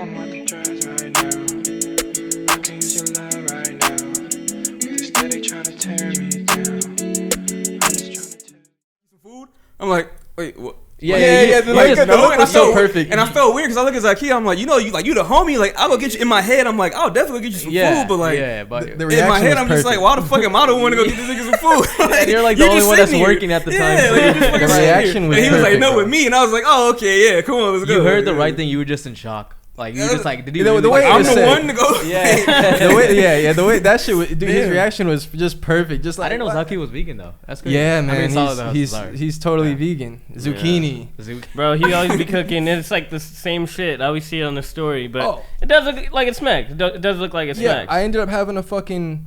I'm on the drugs right now. I can use your love right now. With this steady trying to tear me down. I'm just trying to tear some food. I'm like, wait, what? Yeah. Like, the look was so perfect. And I felt weird because I look at Zakia. I'm like, you the homie. Like, I'll go get you. In my head, I'm like, I'll definitely get you some food. But like, but in my head, I'm just like, why the fuck am I the one to go get this nigga some food? Like, you're like the only one that's working at the time. Yeah, like, the reaction was and he was like, perfect, no, bro. with me, and I was like, oh, okay, yeah, come on, let's go. You heard the right thing. You were just in shock. Like you were just like, did he? The Really way I'm it the said. one to go. Yeah. The way that shit was, dude, his reaction was just perfect. Just like, I didn't know Zaki was vegan though. That's crazy. yeah, man, I mean, he's totally vegan. Zucchini. Bro, he always be cooking. It's like the same shit. I always see it on the story, but it does look like it smacks. It does look like it smacks. I ended up having a fucking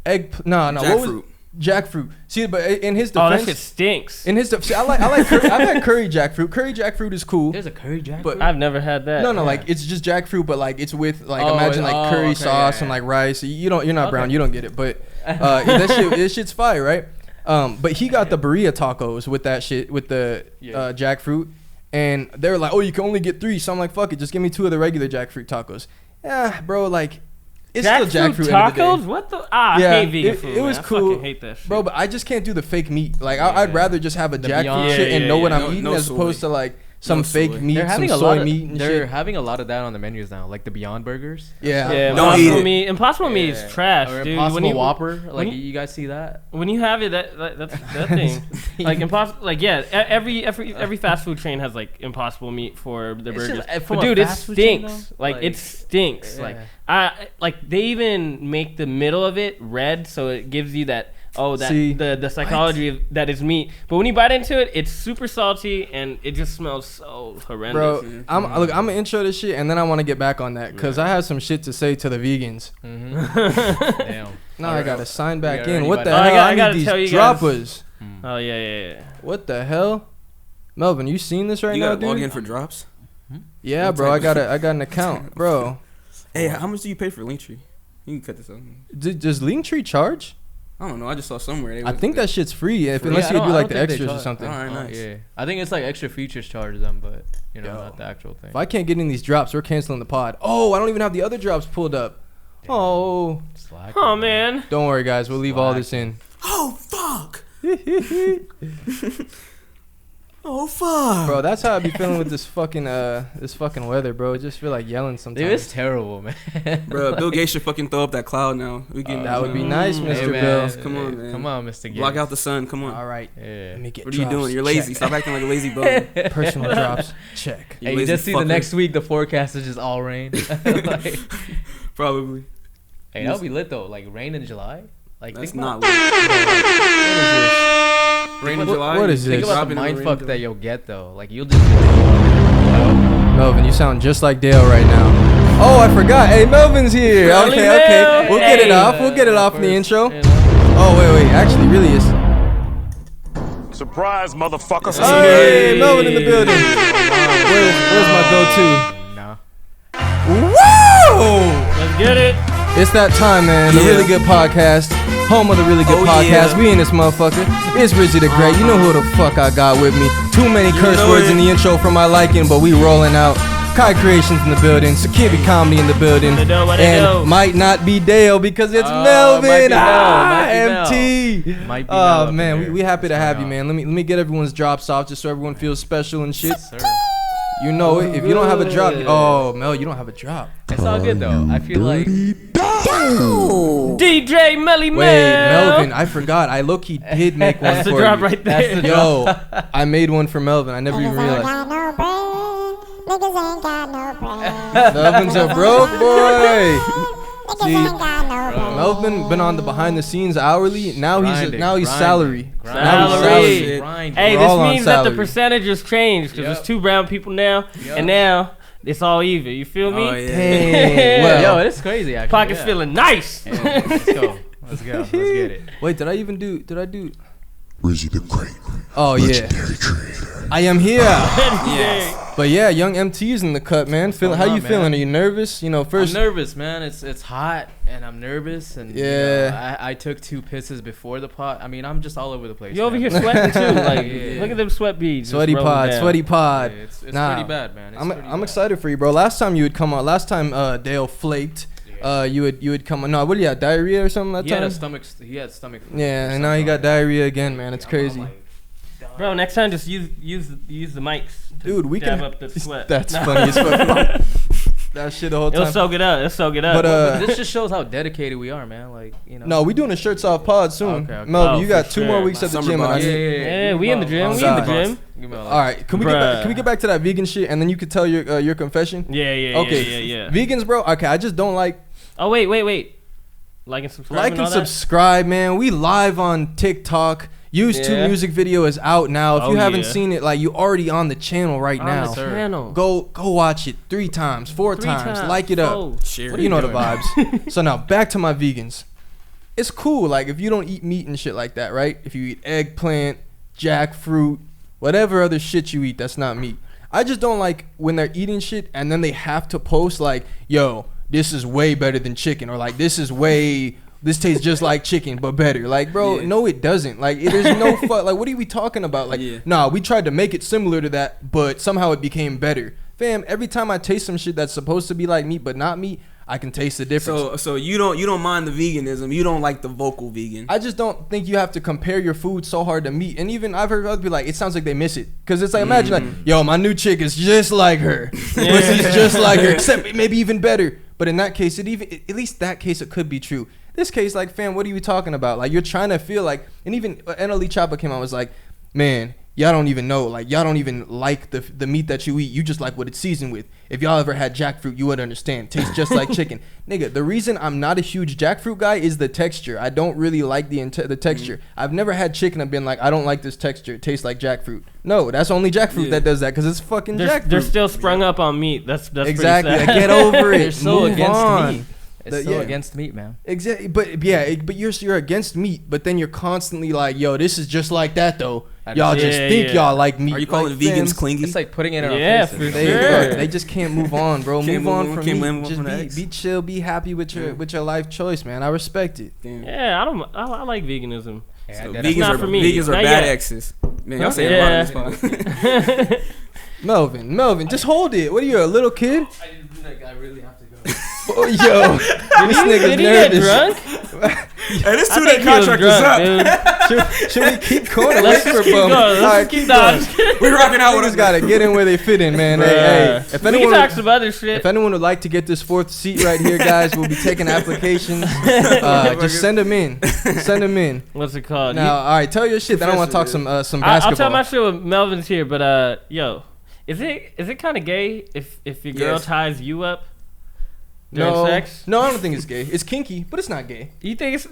egg. No, what was jackfruit? See, but in his defense, that shit stinks. In his defense, I like curry, I've had curry jackfruit. Curry jackfruit is cool. There's a curry jackfruit. But I've never had that. No, like it's just jackfruit, but like it's with like imagine like curry sauce and like rice. You're not brown, you don't get it, but this shit's fire, right? But he got the burrito tacos with that shit with the jackfruit, and they were like, oh, you can only get 3. So I'm like, fuck it, just give me 2 of the regular jackfruit tacos. Yeah, bro, like. It's still jackfruit tacos? What the? I hate vegan food. It was man. cool, I fucking hate that shit. bro. But I just can't do the fake meat. Like I'd rather just have a jackfruit shit and know what I'm eating as opposed to like some fake meat, some soy meat and shit. They're having a lot of that on the menus now, like the Beyond Burgers. Yeah, don't eat it. Impossible meat is trash, or dude. Impossible Whopper. Like you guys see that? When you have it, that's that thing. Like impossible. Like every fast food chain has like Impossible meat for the burgers. But dude, it stinks. Like it stinks. Like they even make the middle of it red, so it gives you that. The psychology that is meat, but when you bite into it, it's super salty and it just smells so horrendous. Bro, I'm gonna intro this shit and then I want to get back on that because I have some shit to say to the vegans. Damn. Now I gotta sign back in. ready, What the buddy. hell? I I gotta need tell these you guys. droppers. Oh yeah. What the hell, Melvin? You seen this right You now, gotta log dude? in for drops. Yeah, bro. I got an account, bro. Hey, how much do you pay for Linktree? You can cut this out. Does Linktree charge? I don't know. I just saw somewhere. I think that shit's free unless you do like the extras or something. All right, nice. Yeah, I think it's like extra features charge them, but not the actual thing. If I can't get in these drops, we're canceling the pod. Oh, I don't even have the other drops pulled up. Damn. Oh, Slack, Oh man. don't worry, guys. We'll leave all this in. Oh fuck. Oh fuck. Bro, that's how I be feeling with this fucking weather, bro. I just feel like yelling sometimes. Dude, it's terrible, man. Bro, Bill Gates should fucking throw up that cloud now. We can. That would be nice, Hey, Mr. man. Bill. Come on, man. Come on, Mr. Gates. Block out the sun. Come on. All right. Yeah. Let me get What are you drops. doing? You're lazy. Check. Stop acting like a lazy bum. Personal drops. Check. You Hey, you lazy just see the fucker. next week the forecast is just all rain. Like, Probably. hey, that would be lit though. Like rain in July. Like That's think not about, lit. Rain in July. What is think this? about the Dropping in mind rain fuck in that July. you'll get though. Like you'll just. Melvin, you sound just like Dale right now. Oh, I forgot. Hey, Melvin's here. Melvin Okay. Mel. We'll get it Hey. off. We'll get it off in the intro. You know? Oh, wait. Actually, really is. Surprise, motherfuckers. Hey, Melvin in the building. Where's my go-to? Nah. Whoa! Let's get it. It's that time, man. The Really Good Podcast. Home of the Really Good Podcast. We in this motherfucker. It's Rizzy the Great. You know who the fuck I got with me. Too many curse words in the intro for my liking, but we rolling out. Kai Creations in the building. Sakibby Comedy in the building. And might not be Dale because it's Melvin. MT. Might be Oh, man. We happy to have you, man. Let me get everyone's drops off just so everyone feels special and shit. Sir. You know it. If you don't have a drop, oh, Mel, you don't have a drop. It's all good though. I feel like DJ Melly Mel. Wait, Melvin, I forgot. I low-key did make one That's the for drop you. right there. That's the Yo, I made one for Melvin. I never even realized. Niggas ain't got no brain. Melvin's a broke boy. Niggas See, ain't got no brain. Melvin been on the behind the scenes hourly. Now he's salary. Now he's Salary. salary. Hey, We're all this on means that the salary. percentages changed because there's 2 brown people now, and now it's all even. You feel me? Oh, yeah. Dang. Well, yo, it's crazy actually. Pockets yeah. feeling nice. Yeah, let's go. Let's get it. wait, did I do? Rizzy the Great. Oh yeah, Legendary creator. I am here. Yes. But yeah, young MT's in the cut, man. How going you on, feeling? man? Are you nervous? You know, first. I'm nervous, man. It's hot and I'm nervous and Yeah. I took 2 pisses before the pot. I mean, I'm just all over the place. You over man. here sweating too. Like, Yeah. look at them sweat beads. just Sweaty rolling pod, down. sweaty pod. Yeah, it's Nah, pretty bad, man. It's pretty I'm bad. excited for you, bro. Last time you would come on. Last time Dale flaked. You would come on. No, what do you have? Diarrhea or something that He had time? a stomach. He had stomach. Yeah, and now he got diarrhea again, man. It's crazy. Bro, next time just use the mics. To Dude, we dab can. up the sweat. That's No. funny as fuck. That shit the whole It'll time. soak it up. It'll soak it up. But But this just shows how dedicated we are, man. Like, you know. no, we doing a shirts off pod soon. Okay. Melvin, Oh, you got for 2 more sure. weeks at the Summer gym. And I box. need- Yeah, we in the gym. We in the gym. All right, can we get back to that vegan shit, and then you could tell your confession. Yeah. Okay. Yeah. Vegans, bro. Okay, I just don't like. Oh wait. Like and subscribe. Like and and all that? subscribe, man. We live on TikTok. Used to Yeah. music video is out now. If Oh, you haven't yeah. seen it, like you already on the channel right On now. the sir. channel. Go watch it 3 times, 4 3 times. Like it up. Oh. Share. You know the vibes. So now back to my vegans. It's cool. Like if you don't eat meat and shit like that, right? If you eat eggplant, jackfruit, whatever other shit you eat, that's not meat. I just don't like when they're eating shit and then they have to post like, yo, this is way better than chicken, or like this tastes just like chicken but better. Like, bro, no it doesn't. Like there's no like what are we talking about? Like, nah, we tried to make it similar to that, but somehow it became better. Fam, every time I taste some shit that's supposed to be like meat but not meat, I can taste the difference. So you don't mind the veganism. You don't like the vocal vegan. I just don't think you have to compare your food so hard to meat. And even I've heard other people like, it sounds like they miss it. Because it's like, imagine like, yo, my new chick is just like her. Pussy's just like her, except maybe even better. But in that case, at least that case, it could be true. This case, like, fam, what are you talking about? Like, you're trying to feel like, and even NLE Choppa came out and was like, man, y'all don't even know. Like, y'all don't even like the meat that you eat. You just like what it's seasoned with. If y'all ever had jackfruit, you would understand. Tastes just like chicken. Nigga, the reason I'm not a huge jackfruit guy is the texture. I don't really like the texture. I've never had chicken and been like, I don't like this texture. It tastes like jackfruit. No, that's only jackfruit that does that because it's fucking jackfruit. They're still sprung up on meat. That's exactly. pretty sad. Get over it. They're so Move against on. meat. It's so against meat, man. Exactly, but you're against meat, but then you're constantly like, yo, this is just like that though. Y'all just think y'all like meat. Are you calling like, vegans fam, clingy? It's like putting it in our faces. for They, sure. they just can't move on, bro. Can't Move on move on, from can't meat. move on Just from the be eggs. chill, be happy with your life choice, man. I respect it. Damn. Yeah, I like veganism. So Yeah, vegans not are for me. vegans are Not bad yet. exes. Man, y'all Huh? say a lot on this podcast. Melvin, just hold it. What are you, a little kid? I really have to go. Oh, yo, this nigga's Did he get nervous. drunk? Hey, this I two-day think he was contract is drunk, up. dude. Should we keep going? Let's just keep going. All right, Let's keep keep going. We're rocking out with Niggas us. gotta get in where they fit in, man. Hey, if We can anyone, talk some other shit. if anyone would like to get this 4th seat right here, guys, we'll be taking applications. Just send them in. Send them in. What's it called? Now, all right, tell your shit. Then I want to talk some basketball. I'll tell my shit when Melvin's here, but yo, is it kind of gay if your girl Yes. ties you up during No, sex? no, I don't think it's gay. It's kinky, but it's not gay. You think it's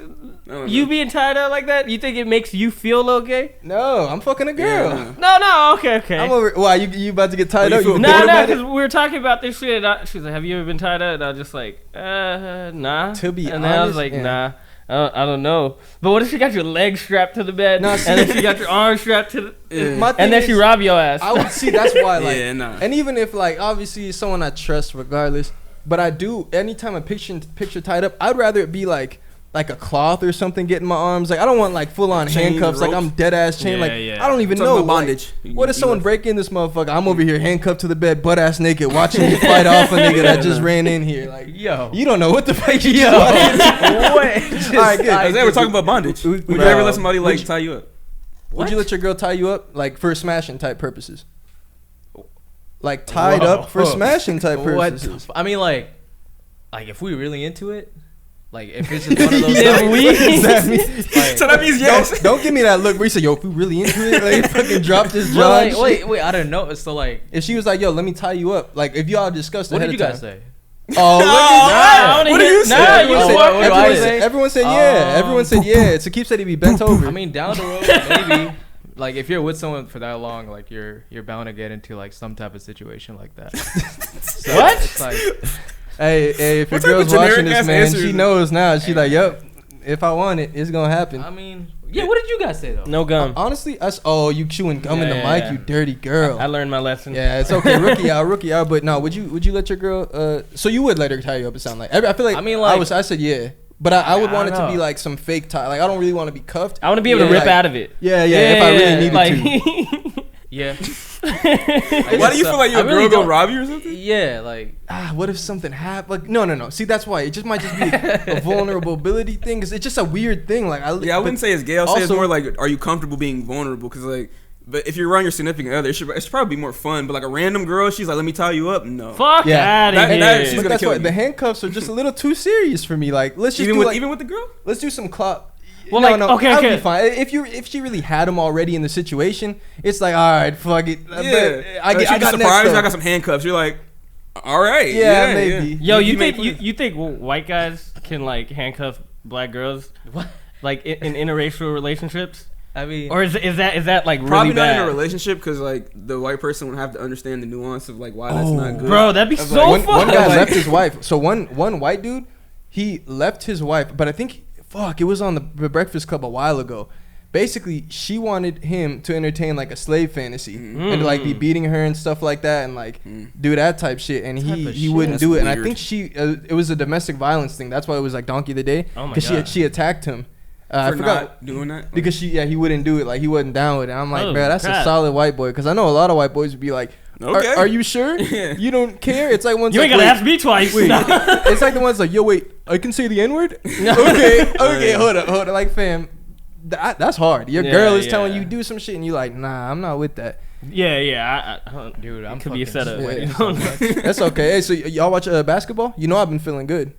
No, you being tied up like that? You think it makes you feel a little gay? No, I'm fucking a girl. Yeah. No, okay. I'm over. Why you about to get tied Oh, you up? feel You good No, bored about because it? we were talking about this shit. And she's like, "Have you ever been tied up?" And I was just like, nah." To be and then I was honest, like, yeah. "Nah, I don't know." But what if she got your legs strapped to the bed, No, and see- then she got your arms strapped to the, My thing and then she is, rob your ass? I would see. That's why, like, Yeah, nah. and even if like obviously it's someone I trust, regardless. But I do anytime a picture tied up, I'd rather it be like a cloth or something getting my arms. Like I don't want like full on Chain, handcuffs. Like ropes? I'm dead ass chain. Yeah, like yeah. I don't even Talking know. about like, bondage. what if someone break in this motherfucker? I'm over here handcuffed to the bed, butt ass naked, watching you fight off a nigga that just ran in here. Like Yo. you don't know what the fuck you Yo. doing. What? All right, good. Isaiah, we're talking about bondage. Would you Bro. ever let somebody like tie you up? Would you let your girl tie you up like for smashing type purposes? Like tied Whoa. up for smashing type What? purposes. I mean, like if we really into it, like if it's just one of those. If nights, we- What does that mean? like, So that means yes. Don't give me that look where you say, yo, if we really into it, like fucking dropped his jaw. well, and like, shit. wait, I don't know. So like, If she was like, yo, let me tie you up, like if y'all discussed what ahead did you of guys time. say? Oh, look I wanna What do hear- you say? Nah, Everyone you said, what do I everyone say? said, everyone said yeah. Everyone said yeah. So Keith said he'd be bent over. I mean, down the road, maybe. Like if you're with someone for that long, like you're bound to get into like some type of situation like that. So What? It's like, hey, if your What type of girl's watching generic this, ass man, answer she is knows now. She like, yep, if I want it, it's gonna happen. I mean, Yeah, what did you guys say though? No gum. Honestly, us. Oh, you chewing gum in the Yeah, mic, yeah. you dirty girl. I learned my lesson. Yeah, it's okay. Rookie out. But no, would you let your girl? So you would let her tie you up? It sound like. I feel like. I mean, like, I said yeah, but I would I want it don't to be know. like some fake tie. Like I don't really want to be cuffed. I want to be able to rip out of it. Yeah, if I really needed to. Yeah. Why do you feel like your I really girl gonna don't- rob you or something? Yeah, like What if something happened? Like no. See, that's why it just might just be a vulnerability thing. Cause it's just a weird thing. Like I wouldn't say it's gay. I'll say it's also- more like, are you comfortable being vulnerable? Because like, but if you're around your significant other, it should probably be more fun. But like a random girl, she's like, let me tie you up. No. Fuck Yeah. out That- of that- here. she's But gonna that's kill why you. the handcuffs are just a little too serious for me. Like let's just Even do with like, even with the girl. let's do some clout. Well, no, like, no, okay, I would okay. be fine. If she really had him already in the situation, it's like, all right, fuck it. Yeah. But I I got surprised. next, I though. got some handcuffs. You're like, all right. Yeah, maybe. Yo, you made think plans. you think white guys can like handcuff black girls, what? like in interracial relationships, I mean, or is that like really Probably not bad? in a relationship because like the white person would have to understand the nuance of like why that's not good. Bro, that'd be Of, so like, One fun. guy Like- left his wife. So one white dude, he left his wife, but I think it was on the Breakfast Club a while ago. Basically, she wanted him to entertain like a slave fantasy and like be beating her and stuff like that and like do that type shit. And Type he of shit? wouldn't That's do it. And I weird. think it was a domestic violence thing. That's why it was like Donkey of the Day. Oh my Because God. she attacked him. I for forgot. not doing that. Because he wouldn't do it. Like he wasn't down with it. I'm like, Oh, bro, that's a crap. solid white boy. Because I know a lot of white boys would be like, Okay. are you sure? Yeah. You don't care? It's like one's You like, ain't gotta wait, ask me twice. wait. It's like the ones like, yo, wait, I can say the N word? okay, hold up. Like, fam, that's hard. Your Yeah, girl is yeah. telling you do some shit and you like, nah, I'm not with that. yeah. I don't, dude, I'm it could be a fucking setup. sweating Yeah. so much. That's okay. Hey, so y'all watch basketball? You know I've been feeling good.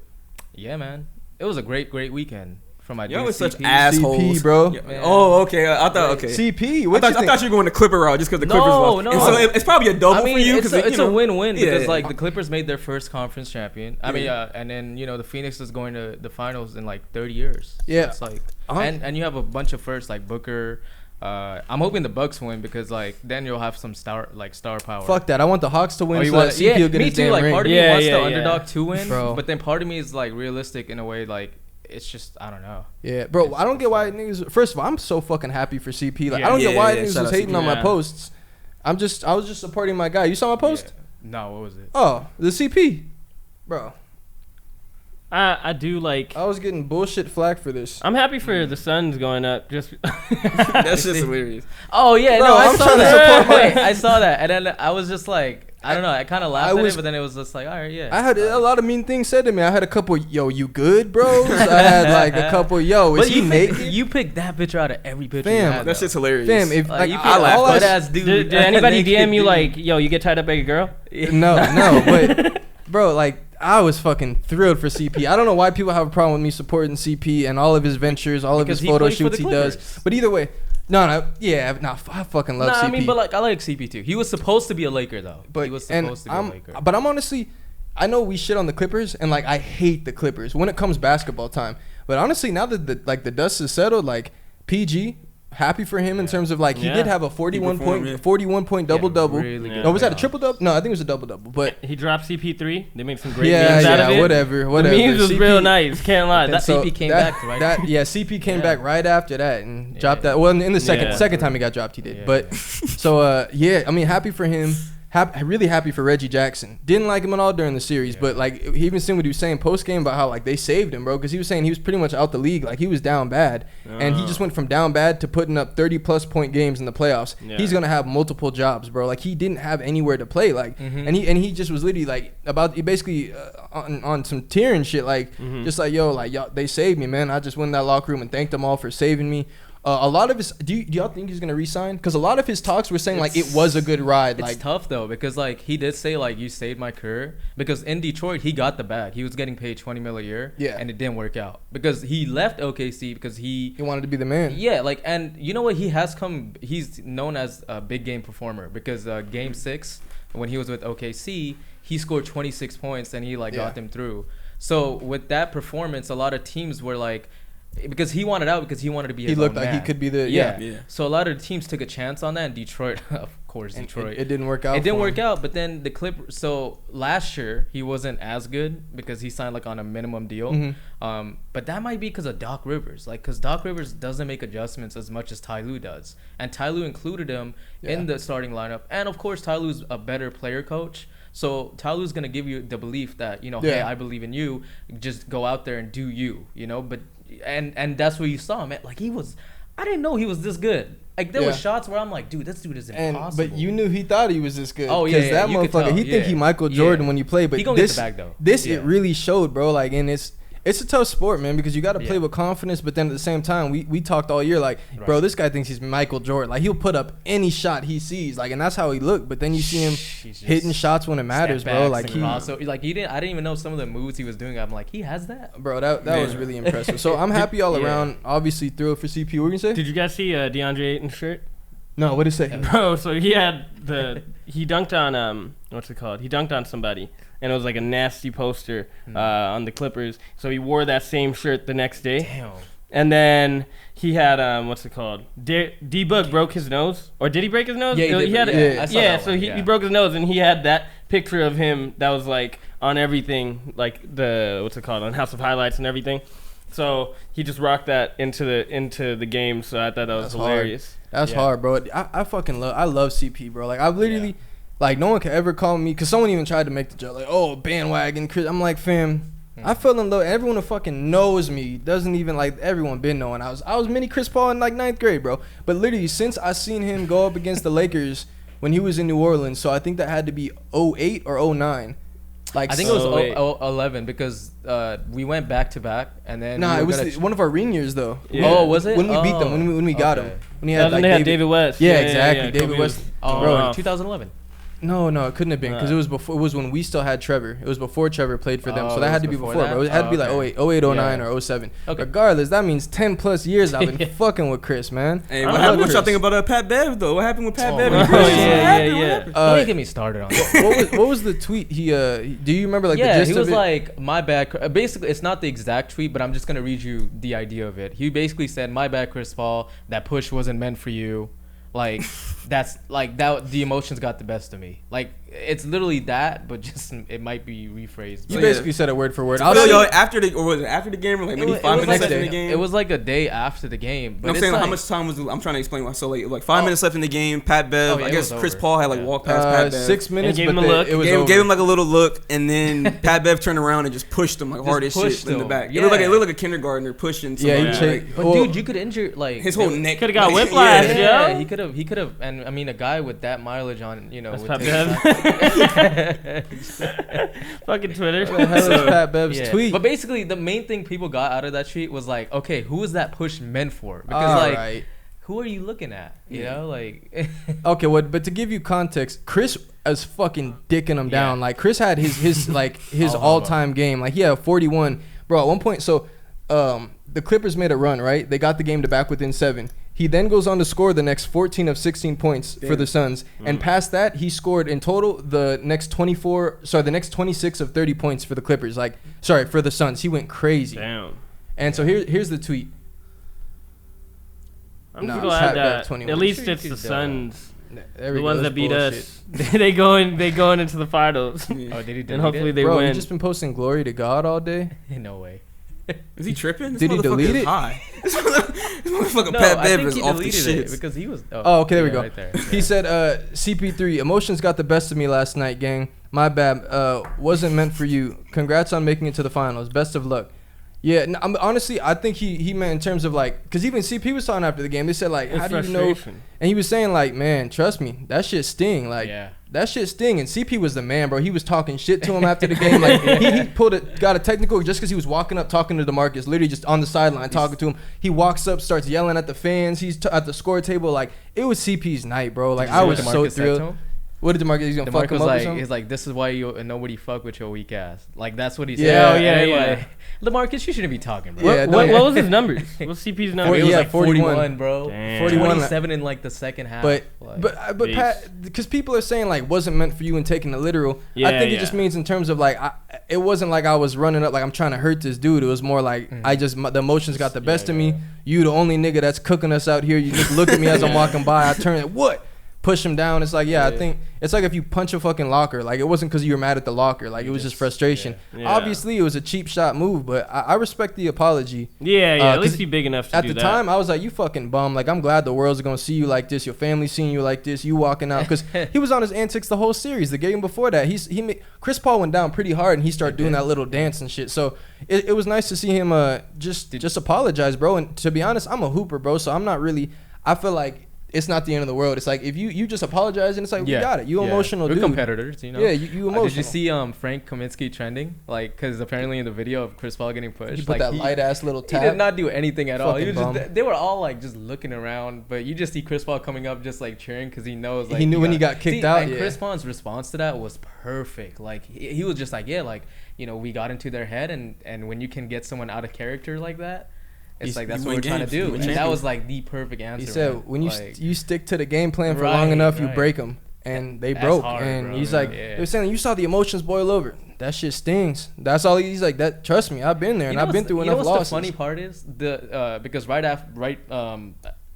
Yeah, man. It was a great weekend for my Y'all dude was such CP. assholes, CP, bro. Yeah. Man. Oh, okay. I thought okay. CP, I what thought, you I think? thought you were going to Clipper route just because the No, Clippers lost. no. And so it's probably a double I mean, for you it's because a win-win Yeah. because like the Clippers made their first conference champion. I mean, Yeah. and then the Phoenix is going to the finals in like 30 years. So Yeah. it's like Uh-huh. and you have a bunch of firsts like Booker. I'm hoping the Bucks win because like then you'll have some star power. Fuck that. I want the Hawks to win Oh, you so want that CP will get me his too. damn Like ring. part of me Yeah, wants yeah, the yeah. underdog to win, Bro. but then part of me is like realistic in a way. Like it's just I don't know. Yeah, bro, I don't get why niggas. First of all, I'm so fucking happy for CP. Like, Yeah. I don't get why Yeah, niggas shout was out hating CP. on my Yeah. posts. I was just supporting my guy. You saw my post? Yeah. No, what was it? Oh, the CP, bro. I do like. I was getting bullshit flack for this. I'm happy for the Suns going up. Just That's just hilarious. Oh yeah, Bro, no, I I'm saw trying to that. support my- Wait, I saw that, and then I was just like, I don't know, I kind of laughed at was- it, but then it was just like, all right, yeah. I had a lot of mean things said to me. I had a couple, yo, you good, bros? I had like a couple, yo, is But he naked? you picked that picture out of every picture. Fam, you had, That's though. just hilarious. Fam, if Like, like you I, picked all butt I, ass dude. did anybody naked DM you dude. like, yo, you get tied up by your girl? no, but bro, like I was fucking thrilled for CP. I don't know why people have a problem with me supporting CP and all of his ventures, all Because of he his photo played for shoots the he does. Clippers. But either way, I fucking love CP. I mean, but like I like CP too. He was supposed to be a Laker though. But he was and supposed to be a Laker. But I'm honestly, I know we shit on the Clippers, and like I hate the Clippers when it comes basketball time. But honestly, now that the dust is settled, like PG, happy for him in terms of like he Yeah. did have a performed, yeah. 41 point double double. really good No, was that a playoffs. triple double? No, I think it was a double double. But He dropped CP3. They made some great yeah, memes out of it. whatever. The memes was CP real nice. Can't lie. Then That, CP came back, right? CP came Yeah. back right after that and Yeah. dropped that. Well, in the second Yeah. time he got dropped, he did. Yeah. But so yeah, I mean, happy for him. Really happy for Reggie Jackson. Didn't like him at all during the series, but like he even seen what he was saying post game about how like they saved him, bro, because he was saying he was pretty much out the league, like he was down bad, and he just went from down bad to putting up 30+ point games in the playoffs. Yeah. He's gonna have multiple jobs, bro. Like he didn't have anywhere to play, like, and he just was literally like he basically on some tear and shit, like just like yo, like y'all, they saved me, man. I just went in that locker room and thanked them all for saving me. A lot of his, do y'all think he's gonna resign? Because a lot of his talks were saying like it was a good ride. It's Like tough though because like he did say like you saved my career because in Detroit he got the bag. He was getting paid $20 million a year. Yeah. And it didn't work out because he left OKC because he wanted to be the man. yeah, like, and you know what? He's known as a big game performer because game 6, when he was with OKC, he scored 26 points and he like Yeah. got them through. So with that performance, a lot of teams were like, because he wanted out because he wanted to be. He his looked own like man. he could be the Yeah. So a lot of the teams took a chance on that, and Detroit, of course, And Detroit. It didn't work out. It didn't for work him. out, but then the Clippers. So last year he wasn't as good because he signed like on a minimum deal. Mhm. But that might be because of Doc Rivers, like because Doc Rivers doesn't make adjustments as much as Ty Lue does, and Ty Lue included him in the starting lineup, and of course Ty Lue's a better player coach. So Ty Lue's gonna give you the belief that hey, I believe in you. Just go out there and do you, But and that's where you saw him. Like I didn't know he was this good. Like there were shots where I'm like, dude, this dude is impossible. But you knew he thought he was this good. Oh yeah, that you could motherfucker. tell, He think he Michael Jordan when you play, but he gonna this get the bag though. It really showed, bro. Like, and it's a tough sport, man, because you got to play with confidence. But then at the same time, we talked all year, like, bro, this guy thinks he's Michael Jordan. Like, he'll put up any shot he sees, like, and that's how he looked. But then you see him hitting shots when it matters, bro. Like I didn't even know some of the moves he was doing. I'm like, he has that, bro. That was really impressive. So I'm happy all around. Obviously thrilled for CP. What were you gonna say? Did you guys see DeAndre Ayton's shirt? No, what did it say? Bro, so he dunked on what's it called? He dunked on somebody, and it was like a nasty poster on the Clippers. So he wore that same shirt the next day. Damn. And then he had what's it called? D-Book broke his nose, or did he break his nose? Yeah, he did. So he broke his nose, and he had that picture of him that was like on everything, like the what's it called, on House of Highlights and everything. So he just rocked that into the game. So I thought that was hilarious. That's hard, bro. I fucking love CP, bro. Like, I've literally, like, no one can ever call me, because someone even tried to make the joke, like, oh, bandwagon Chris. I'm like, fam, I fell in love. Everyone who fucking knows me doesn't even, like, everyone been knowing. I was mini Chris Paul in, like, 9th grade, bro. But literally, since I seen him go up against the Lakers when he was in New Orleans, so I think that had to be 08 or 09. Like, I think it was 11 because we went back to back, and then it was one of our years though. Yeah. Oh, was it? When we beat them, when we got him, when he had They had David West. Yeah, exactly. David West. Bro, 2011. No, it couldn't have been, because it was before. It was when we still had Trevor. It was before Trevor played for them, so that had to be before, bro. It had to be like 08, 09, or 07. Okay. Regardless, that means 10 plus years I've been fucking with Chris, man. Hey, what y'all think about Pat Bev though? What happened with Pat Bev? Yeah. Don't get me started on that. What was the tweet? Do you remember like the gist of it? He was like, my bad. Basically, it's not the exact tweet, but I'm just gonna read you the idea of it. He basically said, "My bad, Chris Paul. That push wasn't meant for you." Like, that's like that. The emotions got the best of me. Like, it's literally that, but just it might be rephrased. You basically said it word for word. After the game, or like maybe 5 minutes left in the game? It was like a day after the game. But I'm saying like, how much time was? I'm trying to explain. So like 5 minutes left in the game. Pat Bev. I guess Chris Paul had like walked past Pat Bev. 6 minutes. And gave him a look. Gave him like a little look, and then Pat Bev turned around and just pushed him like hard as shit in the back. It looked like a kindergartner pushing. But dude, you could injure like his whole neck. Could have got whiplash. Yeah, he could have. And I mean, a guy with that mileage on, That's with Pat Bev. Fucking Twitter. What the hell is Pat Bev's tweet? But basically, the main thing people got out of that tweet was like, okay, who is that push meant for? Because who are you looking at? You know, like. Okay, but to give you context, Chris is fucking dicking him down. Like, Chris had his all-time game. Like, he had 41, bro. At one point, so the Clippers made a run, right? They got the game to back within 7. He then goes on to score the next 14 of 16 points for the Suns. And past that, he scored in total the next 26 of 30 points for the Clippers. For the Suns. He went crazy. Damn. And so here's the tweet. I'm glad that at least it's the Suns, the ones that beat bullshit. us. they going into the finals. Oh, did he? And hopefully they Bro, win. you just been posting glory to God all day? No way. Is he tripping? Did he delete it? This motherfucker No, Pat I Bev think is he off the deleted shit. it because he was. Oh, okay, there we go. Right there. He said, CP3, emotions got the best of me last night, gang. My bad. Wasn't meant for you. Congrats on making it to the finals. Best of luck. Yeah, honestly, I think he meant in terms of like, because even CP was talking after the game. They said like, how do you know? And he was saying like, man, trust me, that shit sting. Like, that shit sting. And CP was the man, bro. He was talking shit to him after the game. Like, he got a technical just because he was walking up talking to DeMarcus, literally just on the sideline talking to him. He walks up, starts yelling at the fans. He's at the score table. Like, it was CP's night, bro. Like, I was so thrilled. What did DeMarcus? He's gonna fuck him up or something? He's like, this is why nobody fuck with your weak ass. Like that's what he said. Yeah, yeah. LaMarcus, you shouldn't be talking, bro. Yeah, what was his numbers? What's CP's number? It was Yeah, like 41, bro. Damn. 27 in like the second half. But Beast. Pat, because people are saying like wasn't meant for you and taking the literal. Yeah, I think it just means in terms of like it wasn't like I was running up like I'm trying to hurt this dude. It was more like the emotions got the best of me. You the only nigga that's cooking us out here. You just look at me as I'm walking by. I turn it what? Push him down. It's like I think it's like if you punch a fucking locker. Like it wasn't because you were mad at the locker. Like it was just frustration. Yeah. Obviously it was a cheap shot move, but I respect the apology. Yeah. At least he big enough to at do the that. time I was like, you fucking bum. Like I'm glad the world's gonna see you like this, your family seeing you like this, you walking out, because he was on his antics the whole series. The game before that, Chris Paul went down pretty hard and he started doing that little dance and shit. So it was nice to see him just apologize, bro. And to be honest, I'm a hooper, bro, so I'm not really, I feel like it's not the end of the world. It's like if you just apologize and it's like we got it. You emotional We're dude. competitors, you know. Yeah, you emotional. Did you see Frank Kaminsky trending? Like, because apparently in the video of Chris Paul getting pushed, He put that light ass little tap. He did not do anything at all. He was Fucking just, they were all like just looking around, but you just see Chris Paul coming up just like cheering because he knows like he knew when he got kicked out. And Chris Paul's response to that was perfect. Like he was just like, yeah, like we got into their head, and when you can get someone out of character like that. It's like that's what we're trying to do, and that was like the perfect answer. He said, man. when you stick to the game plan for Right, long enough, you right. break them, and they That's broke. hard, and bro. he's like, Yeah. they were saying, you saw the emotions boil over. That shit stings. That's all he's like. That trust me, I've been there, and I've been through enough losses. The funny part is because right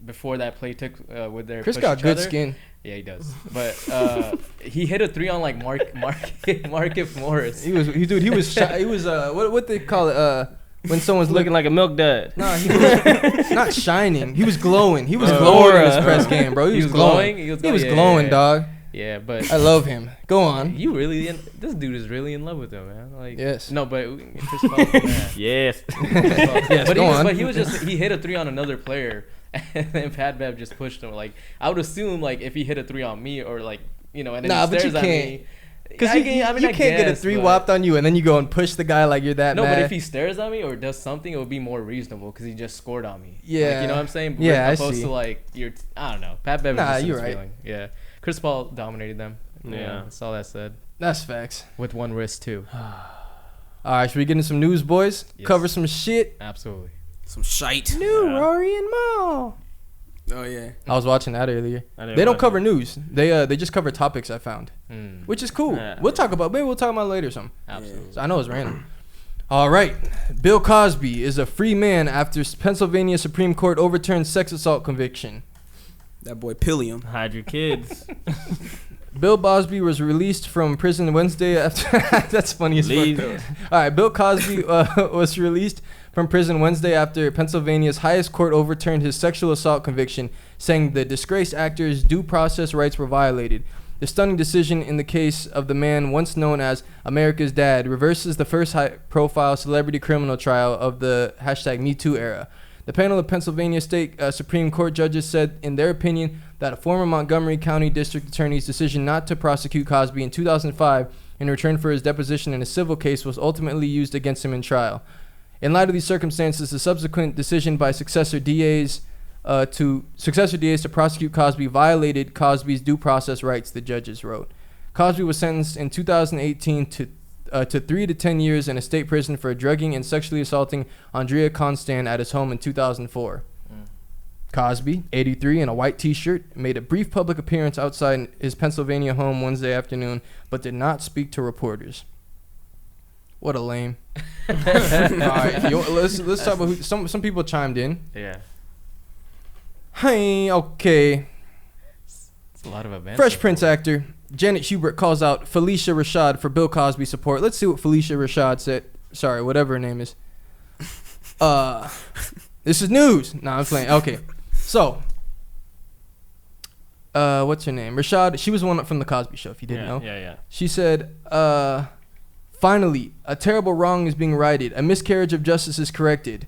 before that play took with their Chris push got each good other, skin. Yeah, he does. But he hit a 3 on like Markif Morris. He was shy. He was what they call it when someone's looking like a milk dud. Nah, he was not shining. He was glowing. He was glowing in his press game, bro. He was glowing. He was glowing, dog. Yeah, but I love him. Go on. This dude is really in love with him, man. Like, yes. No, but Chris Paul, man. Yes. Yes. But he hit a 3 on another player, and then Pat Bev just pushed him. Like I would assume, like if he hit a 3 on me or like and then he stares at me. Because you can't get a 3 whopped on you and then you go and push the guy like you're that mad. But if he stares at me or does something, it would be more reasonable because he just scored on me. Yeah. Like, you know what I'm saying? Yeah, I opposed see. to like I don't know. Pat Bev. Nah, just you're right. feeling. Yeah. Chris Paul dominated them. Yeah. That's all that said. That's facts. With one wrist too. All right, should we get into some news, boys? Yes. Cover some shit. Absolutely. Some shite. New Rory and Maul. Oh yeah. I was watching that earlier. I They don't cover news. They just cover topics I found, Mm. which is cool. Yeah. We'll talk about it later. Some. Absolutely. So I know it's random. All right. Bill Cosby is a free man after Pennsylvania Supreme Court overturned sex assault conviction. That boy Pillium. Hide your kids. Bill Cosby was released from prison Wednesday after. That's funny as Leave. fuck. All right, Bill Cosby was released from prison Wednesday after Pennsylvania's highest court overturned his sexual assault conviction, saying the disgraced actor's due process rights were violated. The stunning decision in the case of the man once known as America's Dad reverses the first high-profile celebrity criminal trial of the #MeToo era. The panel of Pennsylvania State Supreme Court judges said in their opinion that a former Montgomery County District Attorney's decision not to prosecute Cosby in 2005 in return for his deposition in a civil case was ultimately used against him in trial. In light of these circumstances, the subsequent decision by successor DAs to prosecute Cosby violated Cosby's due process rights, the judges wrote. Cosby was sentenced in 2018 to 3 to 10 years in a state prison for drugging and sexually assaulting Andrea Constan at his home in 2004. Cosby, 83, in a white T-shirt, made a brief public appearance outside his Pennsylvania home Wednesday afternoon, but did not speak to reporters. What a lame. All right, let's talk about who, some people chimed in. Yeah. Hey, okay. It's a lot of events. Fresh Prince actor Janet Hubert calls out Felicia Rashad for Bill Cosby support. Let's see what Felicia Rashad said. Sorry, whatever her name is. This is news. No, I'm playing. Okay. So, what's her name? Rashad. She was the one from the Cosby Show, if you didn't know. Yeah. She said, finally, a terrible wrong is being righted. A miscarriage of justice is corrected.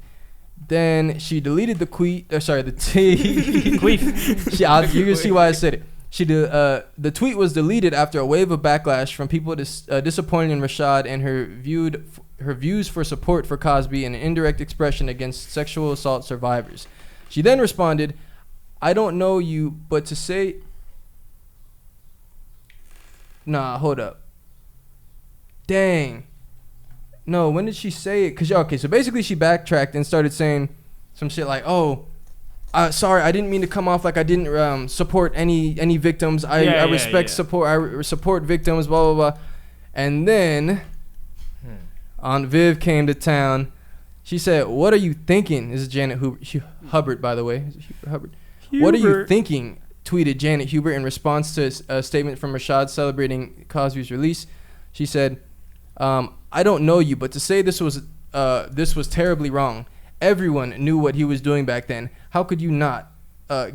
Then she deleted the tweet. The tweet. You're gonna see why I said it. The tweet was deleted after a wave of backlash from people disappointed in Rashad and her views for support for Cosby and an indirect expression against sexual assault survivors. She then responded, "I don't know you, but to say Nah, hold up. Dang. No, when did she say it? Okay, so basically she backtracked and started saying some shit like, "Oh, sorry, I didn't mean to come off like I didn't support any victims. I respect support. I support victims. Blah blah blah." And then Aunt Viv came to town. She said, "What are you thinking?" This is Janet Hubbard, by the way. Hubbard. "What are you thinking?" tweeted Janet Hubert in response to a statement from Rashad celebrating Cosby's release. She said, "I don't know you, but to say this was terribly wrong. Everyone knew what he was doing back then. How could you not?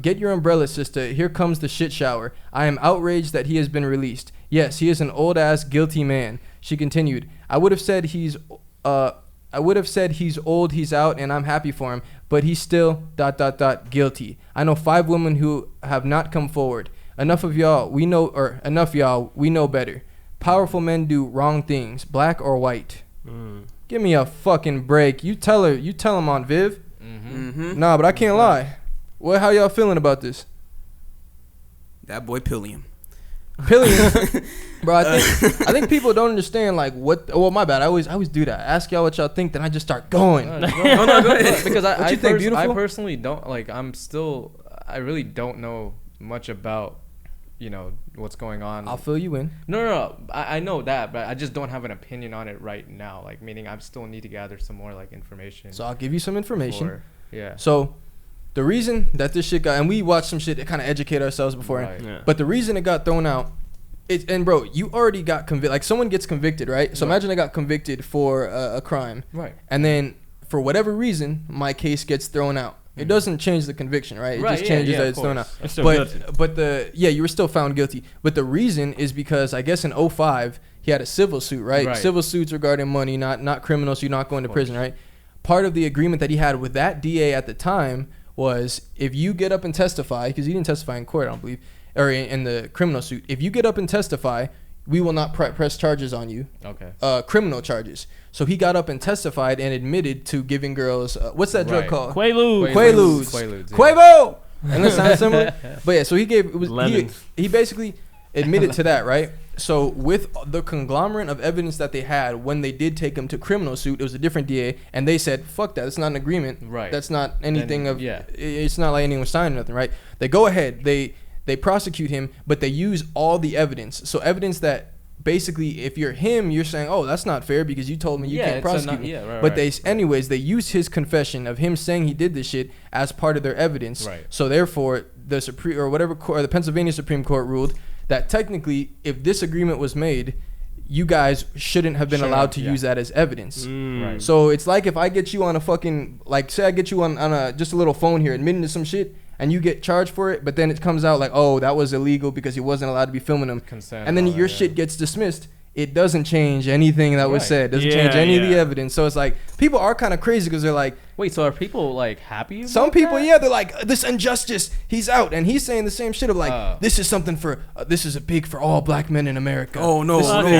Get your umbrella, sister. Here comes the shit shower. I am outraged that he has been released. Yes, he is an old-ass guilty man." She continued, I would have said he's old, he's out, and I'm happy for him, but he's still ... guilty. I know 5 women who have not come forward. Enough y'all, we know better. Powerful men do wrong things, black or white." Give me a fucking break. You tell him, Aunt Viv. Nah, but I can't lie. How y'all feeling about this? That boy Pilliam. Bro, I think people don't understand like what. Well, my bad. I always do that. I ask y'all what y'all think, then I just start going. No, go ahead. Because what you think, beautiful? I personally don't like. I really don't know much about, what's going on. I'll fill you in. No. I know that, but I just don't have an opinion on it right now. Like, meaning I still need to gather some more like information. So I'll give you some information. Yeah. So the reason that this shit got, and we watched some shit to kind of educate ourselves before, right. Yeah. But the reason it got thrown out, and bro, you already got convicted. Like someone gets convicted, right? So imagine I got convicted for a crime, right? And then for whatever reason, my case gets thrown out. It doesn't change the conviction, right? It just changes that it's thrown out. You were still found guilty. But the reason is because I guess in 2005 he had a civil suit, right? Civil suits regarding money, not criminal, so you're not going to prison, right? Part of the agreement that he had with that DA at the time was if you get up and testify, because he didn't testify in court, I don't believe, or in the criminal suit. If you get up and testify, we will not press charges on you. Okay. Criminal charges. So he got up and testified and admitted to giving girls what's that drug called? Quaaludes. Quavo. And that sounds similar. But yeah, so he basically admitted to that, right? So with the conglomerate of evidence that they had when they did take him to criminal suit, it was a different DA, and they said, "Fuck that! It's not an agreement. Right. That's not anything It's not like anyone was signing nothing, right?" They go ahead. They prosecute him, but they use all the evidence. So evidence that basically, if you're him, you're saying, "Oh, that's not fair because you told me you can't prosecute me." But they use his confession of him saying he did this shit as part of their evidence. Right. So therefore, the Pennsylvania Supreme Court ruled that technically, if this agreement was made, you guys shouldn't have been allowed to use that as evidence. Right. So it's like if I get you on a fucking, like, say I get you on a just a little phone here admitting to some shit, and you get charged for it, but then it comes out like, oh, that was illegal because he wasn't allowed to be filming them. Consent and then your shit gets dismissed. It doesn't change anything that was said. It doesn't change any of the evidence. So it's like, people are kind of crazy because they're like, wait, so are people like happy? Some people, they're like, this injustice, he's out. And he's saying the same shit of like, this is something for, this is a big for all black men in America. Oh, no, don't say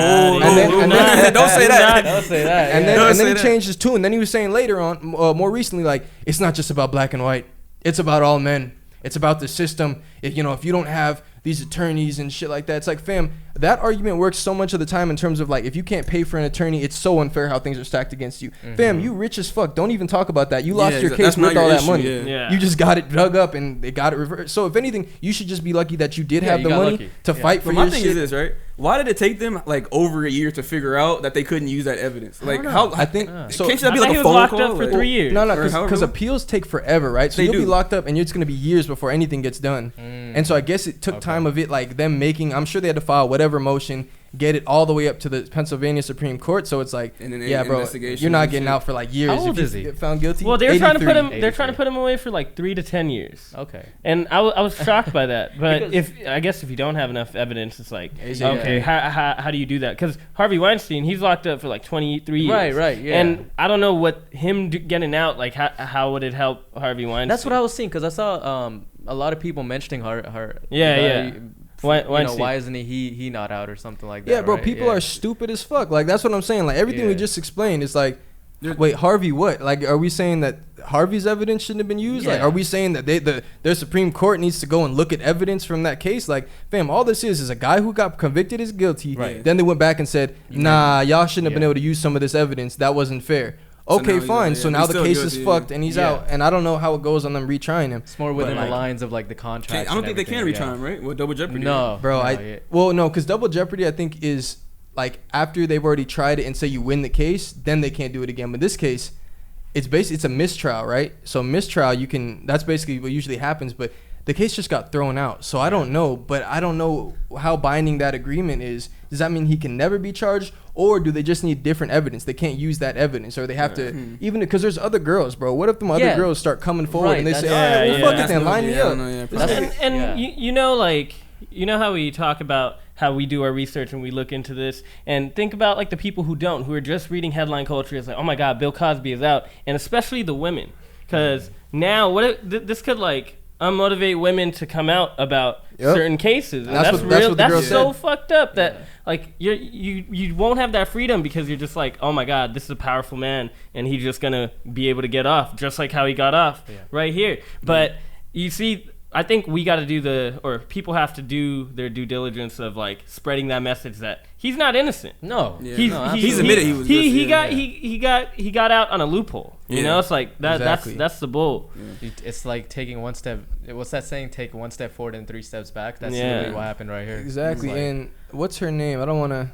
that. Don't say that. And then he changed his tune. And then he was saying later on, more recently, like, it's not just about black and white. It's about all men. It's about the system. If you don't have these attorneys and shit like that, it's like, fam, that argument works so much of the time in terms of like, if you can't pay for an attorney, it's so unfair how things are stacked against you. Fam, you rich as fuck. Don't even talk about that. You lost your case with all that money. You just got it dug up and they got it reversed. So if anything, you should just be lucky that you did have the money to fight for your shit. My thing is this, right? Why did it take them like over a year to figure out that they couldn't use that evidence? Like, how? I think so. Can't that be I like think a he was phone locked call? up for 3 years. No, because appeals take forever, right? So you'll be locked up and it's going to be years before anything gets done. And so I guess it took time of it, like them making, I'm sure they had to file whatever motion, get it all the way up to the Pennsylvania Supreme Court. So it's like, bro, you're not getting out for like years. How old is he? Get found guilty. Well, they're trying to put him. They're trying to put him away for like 3 to 10 years. Okay. And I was shocked by that. But I guess if you don't have enough evidence, it's like, okay, how do you do that? Because Harvey Weinstein, he's locked up for like 23 years. Right. Yeah. And I don't know what him getting out, like how would it help Harvey Weinstein? That's what I was seeing, because I saw a lot of people mentioning her. Why isn't he not out or something like that? Yeah, bro. People are stupid as fuck. Like that's what I'm saying. Like everything we just explained is like, Wait, Harvey what? Like, are we saying that Harvey's evidence shouldn't have been used? Like, Yeah. are we saying that their Supreme Court needs to go and look at evidence from that case? Like, fam, all this is a guy who got convicted is guilty. Right. Then they went back and said, nah, y'all shouldn't have been Yeah. able to use some of this evidence. That wasn't fair. So Okay, now he's fine. like, So yeah, now he's the still case is guilty, fucked yeah. and he's Yeah. out. And I don't know how it goes on them retrying him. It's more within But, the like, lines of like the contract. I don't think they can retry him, right? Well, double jeopardy. No, Bro, no, no, because double jeopardy, I think, is like after they've already tried it and say you win the case, then they can't do it again. But this case, it's a mistrial, right? So mistrial, that's basically what usually happens. But the case just got thrown out, so I don't know. But I don't know how binding that agreement is. Does that mean he can never be charged, or do they just need different evidence? They can't use that evidence, or they have to even because there's other girls, bro. What if them other girls start coming forward Right, and they say, that's- "All right, well, fuck yeah. it, then line me up." And you know, like, you know how we talk about how we do our research and we look into this, and think about like the people who are just reading headline culture. It's like, oh my God, Bill Cosby is out, and especially the women, because now this could like unmotivate women to come out about certain cases. And That's what the girl that's so said. fucked up that like you won't have that freedom because you're just like, oh my God, this is a powerful man, and he's just gonna be able to get off just like how he got off right here. But you see, I think we got to people have to do their due diligence of like spreading that message that he's not innocent. No, Yeah. He's admitted he was he got out on a loophole. You know, it's like that. Exactly. That's the bull. it's like taking one step. What's that saying? Take one step forward and 3 steps back. That's Yeah. literally what happened right here. Exactly. It's like- And what's her name? I don't want to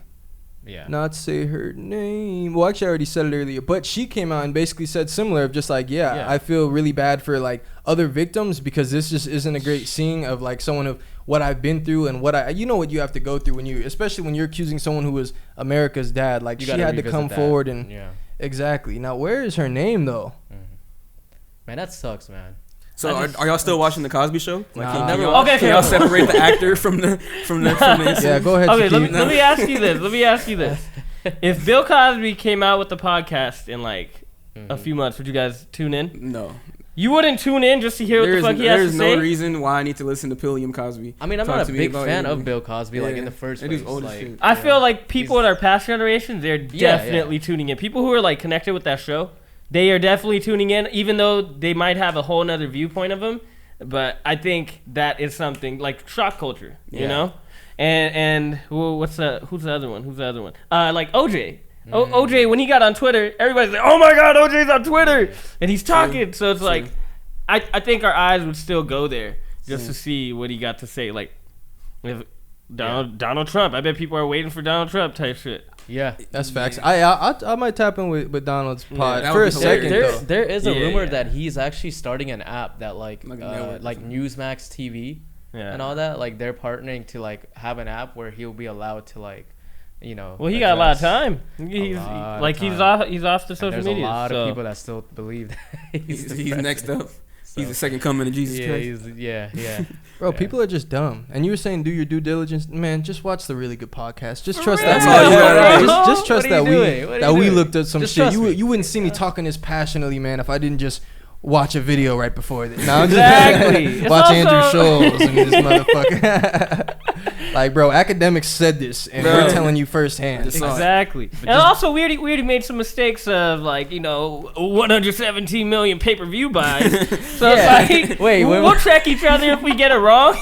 yeah. not say her name. Well, actually, I already said it earlier, but she came out and basically said similar of just like, yeah, I feel really bad for like other victims because this just isn't a great scene of like someone of what I've been through and what you know what you have to go through when especially when you're accusing someone who was America's dad. Like, she had to come forward and exactly. Now, where is her name though? Man, that sucks, man. So are y'all still watching the Cosby Show? Like, Nah. can Okay, y'all separate the actor from the Yeah, go ahead. Okay, Shaquille. let me ask you this. If Bill Cosby came out with the podcast in like a few months, would you guys tune in? No. You wouldn't tune in just to hear what the fuck he has to There's say? no reason why I need to listen to Pilliam Cosby. I mean, I'm Talk not a to me big about fan anything. of Bill Cosby, like in the first That place. dude's old as Like, shit. I feel like people in our past generations, they're definitely tuning in. People who are like connected with that show, they are definitely tuning in, even though they might have a whole nother viewpoint of him. But I think that is something like shock culture, you know? And well, who's the other one? Like OJ. OJ, when he got on Twitter, everybody's like, oh my God, OJ's on Twitter. And he's talking. So it's like, I think our eyes would still go there just to see what he got to say. Like, if Donald Trump, I bet people are waiting for Donald Trump type shit. yeah. That's facts. I might tap in with Donald's pod that for would a be second hilarious. though. There is a rumor Yeah. that he's actually starting an app that like Like a network or like something. Newsmax TV and all that. Like they're partnering to like have an app where he'll be allowed to like, you know. Well, he got a lot of address- time. He's off the and social there's media. a lot so. of people that still believe that He's the next president. up. He's the second coming of Jesus Yeah, Christ. yeah. Bro, people are just dumb. And you were saying do your due diligence. Man, just watch the really good podcast. Just trust real? that. That's all you gotta do. Just trust What are that you doing? What are that you we doing? looked at some Just shit. trust me. You wouldn't see me talking this passionately, man, if I didn't just watch a video right before this. No, I'm just Exactly. It's watch also- Andrew Scholes and this motherfucker. Like, bro, academics said this, and Bro. we're telling you firsthand. Just saw it. Exactly. And also, we already made some mistakes of, like, 117 million pay-per-view buys. So it's like, Wait, we'll track each other if we get it wrong.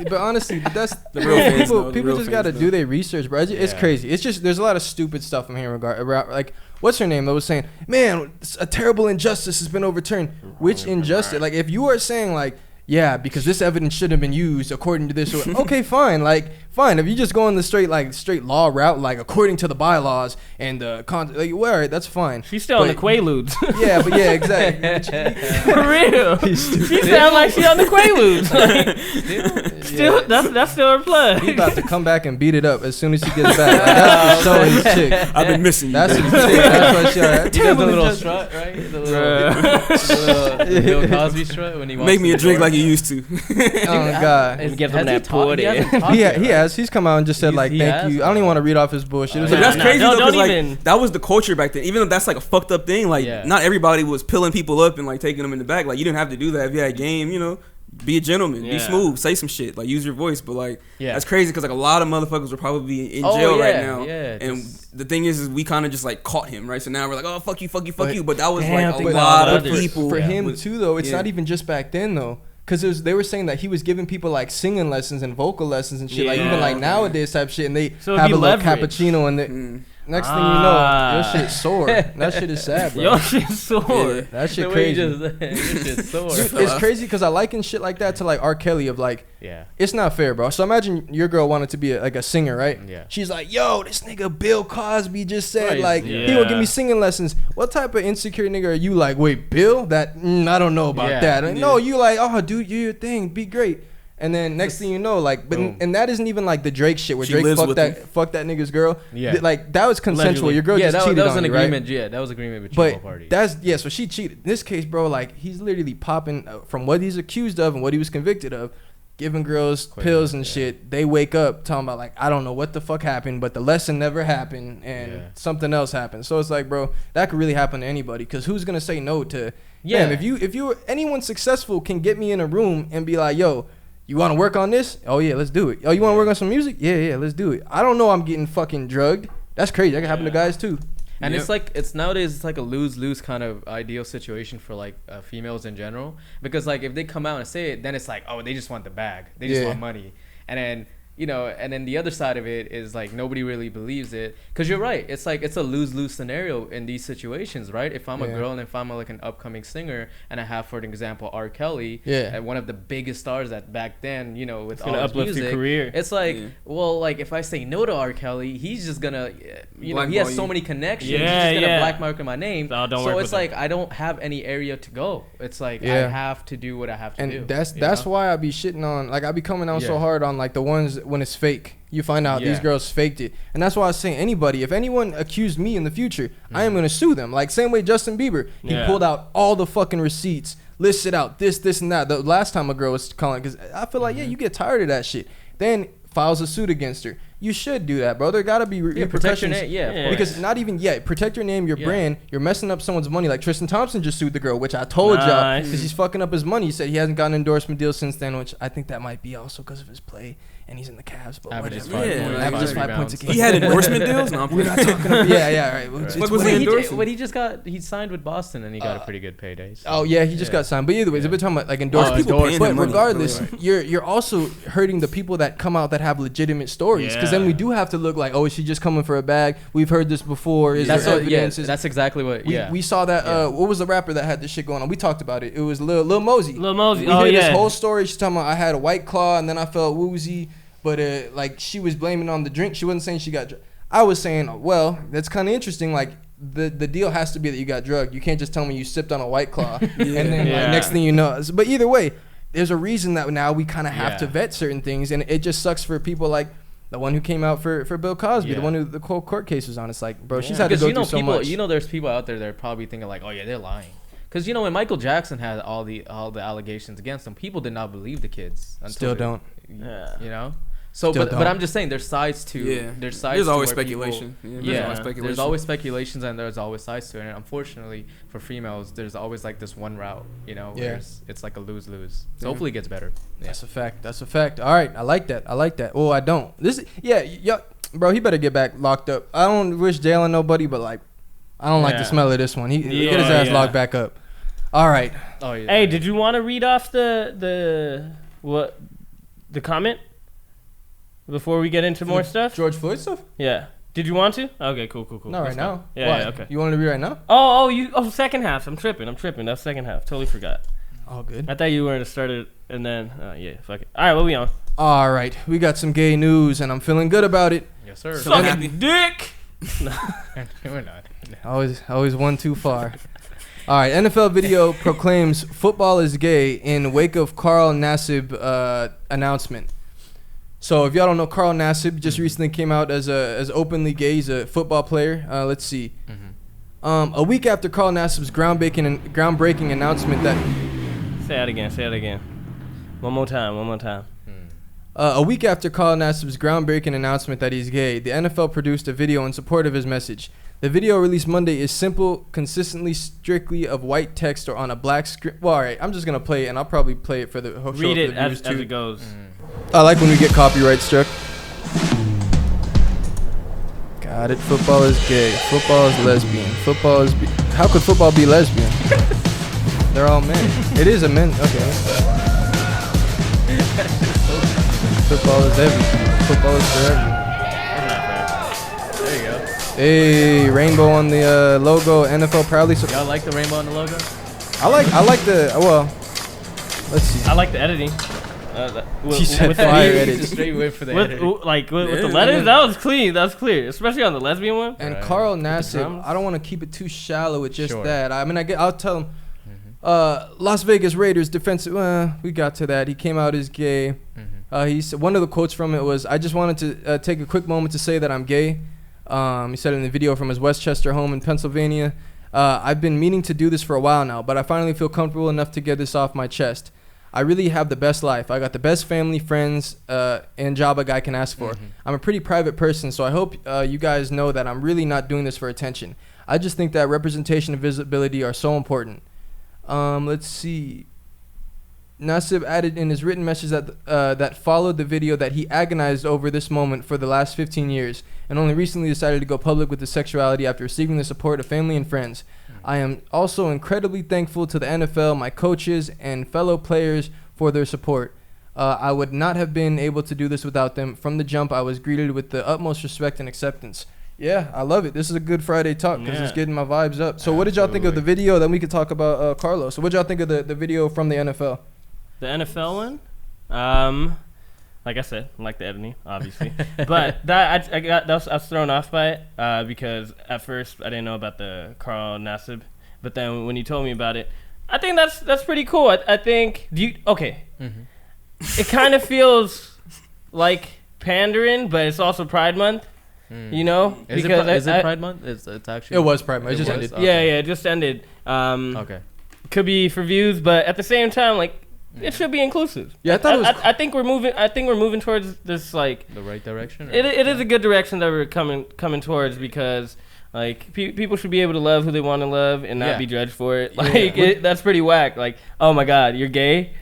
but honestly, that's The real fans know, the people real just fans gotta know. do their research, bro. It's Yeah. crazy. It's just there's a lot of stupid stuff I'm hearing about like what's her name that was saying, man, a terrible injustice has been overturned. Which injustice? Like, if you are saying like, yeah, because this evidence shouldn't have been used according to this. Okay, fine. Like, fine. If you just go on the straight law route, like according to the bylaws and the well, all right, that's fine. She's still on the But- Quaaludes. Yeah, but yeah, exactly. For real. She sounds like she's on the Quaaludes. Like, still, that's still her plug. He's about to come back and beat it up as soon as he gets back. Like, that's for showing his chick. I've been missing you. That's baby. his chick. That's what she. He does the Terrible little injustice. strut, right? The Bill Cosby strut when he walks Make me in a the drink door. like you used to. Oh God. Is- Get has them he that talked- pudding. he hasn't talked He yet, right? has. He's come out and just said like, He thank has? you. I don't even want to read off his bullshit. It was But like, that's crazy no, though, don't 'cause, like, even. that was the culture back then. Even though that's like a fucked up thing, like Yeah. not everybody was pilling people up and like taking them in the back. Like, you didn't have to do that if you had game. be a gentleman, be Yeah. smooth, say some shit, like use your voice. But like that's crazy because like a lot of motherfuckers will probably be in jail right now. Yeah, and the thing is we kind of just like caught him, right? So now we're like, oh fuck you. But that was Damn, like a think lot about of others. people For him was- too, though, it's yeah. not even just back then though. Because they were saying that he was giving people like singing lessons and vocal lessons and shit, like even like nowadays type shit, and they So it'd have be a little leverage. cappuccino, and next thing you know, your shit's sore. That shit is sad, bro. Your shit's sore. That shit The way crazy. your shit's sore. Dude, it's crazy because I liken shit like that to like R. Kelly of like, Yeah. it's not fair, bro. So imagine your girl wanted to be like a singer, right? Yeah. She's like, yo, this nigga Bill Cosby just said Right, like yeah. he will give me singing lessons. What type of insecure nigga are you? Like, wait, Bill? That I don't know about Yeah. that. Like, no, you like, oh, dude, you your thing, be great. And then next thing you know, like, but Boom. and that isn't even like the Drake shit where She Drake lives fucked with that nigga's girl. Yeah. Like that was consensual. Allegedly. Your girl Yeah, just that cheated was on an you, right? agreement. Yeah, that was agreement between both But parties. that's so she cheated. In this case, bro, like he's literally popping from what he's accused of and what he was convicted of, giving girls pills and shit. They wake up talking about like, I don't know what the fuck happened, but the lesson never happened and Yeah. something else happened. So it's like, bro, that could really happen to anybody. Because who's gonna say no to? Yeah. Damn, if you anyone successful can get me in a room and be like, yo, you want to work on this? Oh yeah, let's do it. Oh, you want to work on some music? Yeah, let's do it. I don't know. I'm getting fucking drugged. That's crazy. That can happen to guys too. And Yep. it's like nowadays it's like a lose-lose kind of ideal situation for like females in general, because like if they come out and say it, then it's like, oh, they just want the bag, they just Yeah. want money, and then and then the other side of it is like nobody really believes it, because you're right, it's like it's a lose-lose scenario in these situations, right? If I'm a Yeah. girl and if I'm like an upcoming singer and I have, for example, R. Kelly, Yeah. one of the biggest stars that back then, with all gonna his uplift your music, career. it's like, Yeah. well, like if I say no to R. Kelly, he's just gonna, he has Blackball so you. many connections, Yeah, he's just gonna yeah. black mark my name. No, don't So work it's with like I don't have any area to go. It's like I Yeah. have to do what I have to do. And that's you that's know? why I be shitting on, like I be coming out so Yeah. hard on like the ones when it's fake. You find out these Yeah. girls faked it, and that's why I was saying anybody, if anyone accused me in the future, I Mm-hmm. am gonna sue them. Like same way Justin Bieber, he Yeah. pulled out all the fucking receipts, listed out this and that. The last time a girl was calling, because I feel like Mm-hmm. yeah, you get tired of that shit. Then files a suit against her. You should do that, bro. There gotta be Yeah, protect your repercussions. name. Yeah, of Yeah. course. Because not even yet, protect your name, your Yeah. brand. You're messing up someone's money. Like Tristan Thompson just sued the girl, which I told y'all, Nice. because he's fucking up his money. He said he hasn't gotten an endorsement deal since then, which I think that might be also because of his play, and he's in the Cavs. But Averages whatever. 5 Yeah, points, averages 5 5 points a rebounds. game. He had endorsement deals. No, I'm We're not talking about, yeah, right. It's Fuck was whatever. he endorsing? But he just he signed with Boston and he got a pretty good payday. So. Oh yeah, he just got signed. But either way, Yeah. we're talking about like endorsements. people paying But him money. regardless, Right. you're also hurting the people that come out that have legitimate stories. Because then Yeah. we do have to look like, oh, is she just coming for a bag? We've heard this before. Is That's there what, yeah, evidence? Is- that's exactly what. Yeah, we saw that. Yeah. What was the rapper that had this shit going on? We talked about it. It was Lil Mosey. Lil Mosey. We Oh hear yeah. this whole story. She's talking about I had a White Claw and then I felt woozy, but like she was blaming on the drink. She wasn't saying she got. I was saying, well, that's kind of interesting. Like the deal has to be that you got drugged. You can't just tell me you sipped on a White Claw and then Yeah. like, next thing you know. But either way, there's a reason that now we kind of have Yeah. to vet certain things, and it just sucks for people like. The one who came out for Bill Cosby, the Yeah. one who the whole court case was on. It's like, bro, she's Yeah. had to Because go you know through so people, much. there's people out there that are probably thinking like, oh yeah, they're lying. Because when Michael Jackson had all the allegations against him, people did not believe the kids. Until Still they- don't. Yeah. You know. So, Still but don't. I'm just saying, there's sides to. Yeah. There's sides. There's to always where people- speculation. Yeah, there's Yeah, always speculation. there's always speculations and there's always sides to it. And unfortunately for females, there's always like this one route, Yeah. where it's like a lose-lose. So Yeah. hopefully it gets better. Yeah. That's a fact. That's a fact. All right, I like that. Oh, I don't. Yeah, bro. He better get back locked up. I don't wish jail on nobody, but like, I don't like the Yeah. smell of this one. He Yeah, get his ass yeah. locked back up. All right. Oh yeah. Hey, did you want to read off the comment before we get into more stuff? George Floyd stuff? Yeah. Did you want to? Okay, cool. No, right Let's go. now. Yeah, Why? yeah, okay. You want to be right now? Second half. I'm tripping. That's second half. Totally forgot. All good. I thought you were gonna start it and then yeah, fuck it. All right, what we on? All right, we got some gay news, and I'm feeling good about it. Yes, sir. So happy. Dick. We're not. Always one too far. All right, NFL video proclaims football is gay in wake of Carl Nassib announcement. So if y'all don't know, Carl Nassib just recently came out as openly gay. He's a football player. Let's see. A week after Carl Nassib's groundbreaking announcement that Say it again. One more time. a week after Carl Nassib's groundbreaking announcement that he's gay, the NFL produced a video in support of his message. The video released Monday is simple, consistently strictly of white text or on a black screen. Well, all right, I'm just gonna play it, and I'll probably play it for the show. Read it for the viewers as too. it goes. I like when we get copyright struck. Got it. Football is gay. Football is lesbian. Football is. How could football be lesbian? They're all men. It is a men. Okay. Football is everything. Football is for everyone. There you go. Hey, rainbow on the logo. NFL proudly. Y'all like the rainbow on the logo? I like the. Well, let's see. I like the editing. She said with fire the, edit. Just straight went for the with, editing. with the letters, that was clean. That was clear, especially on the lesbian one. And Right. Carl the Nassib, drums. I don't want to keep it too shallow with just Sure. that. I mean, I'll tell him. Las Vegas Raiders defensive. We got to that. He came out as gay. He said one of the quotes from it was, "I just wanted to take a quick moment to say that I'm gay." He said it in the video from his Westchester home in Pennsylvania. I've been meaning to do this for a while now, but I finally feel comfortable enough to get this off my chest. I really have the best life. I got the best family, friends, and job a guy can ask for. I'm a pretty private person, so I hope you guys know that I'm really not doing this for attention. I just think that representation and visibility are so important. Let's see. Nassib added in his written message that followed the video that he agonized over this moment for the last 15 years and only recently decided to go public with his sexuality after receiving the support of family and friends. I am also incredibly thankful to the NFL, my coaches, and fellow players for their support. I would not have been able to do this without them. From the jump, I was greeted with the utmost respect and acceptance. Yeah, I love it. This is a good Friday talk because it's getting my vibes up. So what did y'all think of the video? Then we could talk about Carlos. So what did y'all think of the video from the NFL? The NFL one, like I said, I like the editing, obviously, but that I was thrown off by it because at first I didn't know about the Carl Nassib, but then when you told me about it, I think that's pretty cool. I think it kind of feels like pandering, but it's also Pride Month, you know? Is because it Pride Month? It's actually. It was Pride Month. It just ended. Yeah, it just ended. Okay. Could be for views, but at the same time, like. It should be inclusive. Yeah, I thought it was. I think we're moving towards this like The right direction? it is a good direction that we're coming towards because like people should be able to love who they want to love and not be judged for it. Like that's pretty whack. Like, oh my God, you're gay?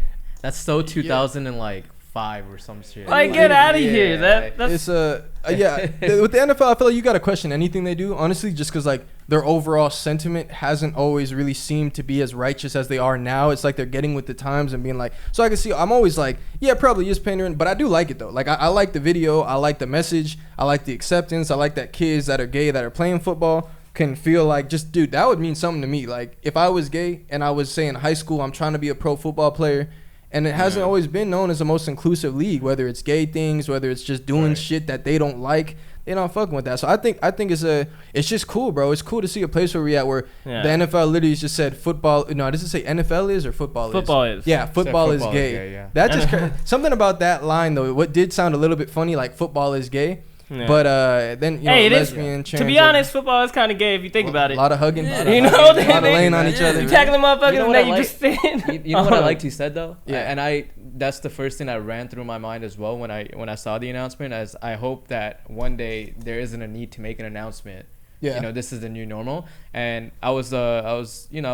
That's so 2005 or some shit. Like, get out of here. That's It's with the NFL, I feel like you gotta question anything they do, honestly, just because like their overall sentiment hasn't always really seemed to be as righteous as they are now. It's like they're getting with the times and being like, so I can see. I'm always like, yeah, probably is pandering, but I do like it though. Like I like the video, I like the message, I like the acceptance, I like that kids that are gay that are playing football can feel like just, dude, that would mean something to me. Like if I was gay and I was say in high school, I'm trying to be a pro football player. And it hasn't always been known as the most inclusive league, whether it's gay things, whether it's just doing shit that they don't like. They're not fucking with that. So I think it's just cool, bro. It's cool to see a place where we're at where the NFL literally just said football. No, does it say NFL is or football is? Football is. Yeah, football is gay. Yeah. That just something about that line though. What did sound a little bit funny, like football is gay. Yeah. But then you know, it lesbian, is. trans. To be honest, football is kind of gay if you think about it. A lot of hugging. You know, a lot of laying on each other. You tackling motherfuckers You know and what then I you like? just stand. You know what I liked he said though? Yeah. And that's the first thing that ran through my mind as well when I saw the announcement, as I hope that one day there isn't a need to make an announcement. Yeah. You know, this is the new normal. And I was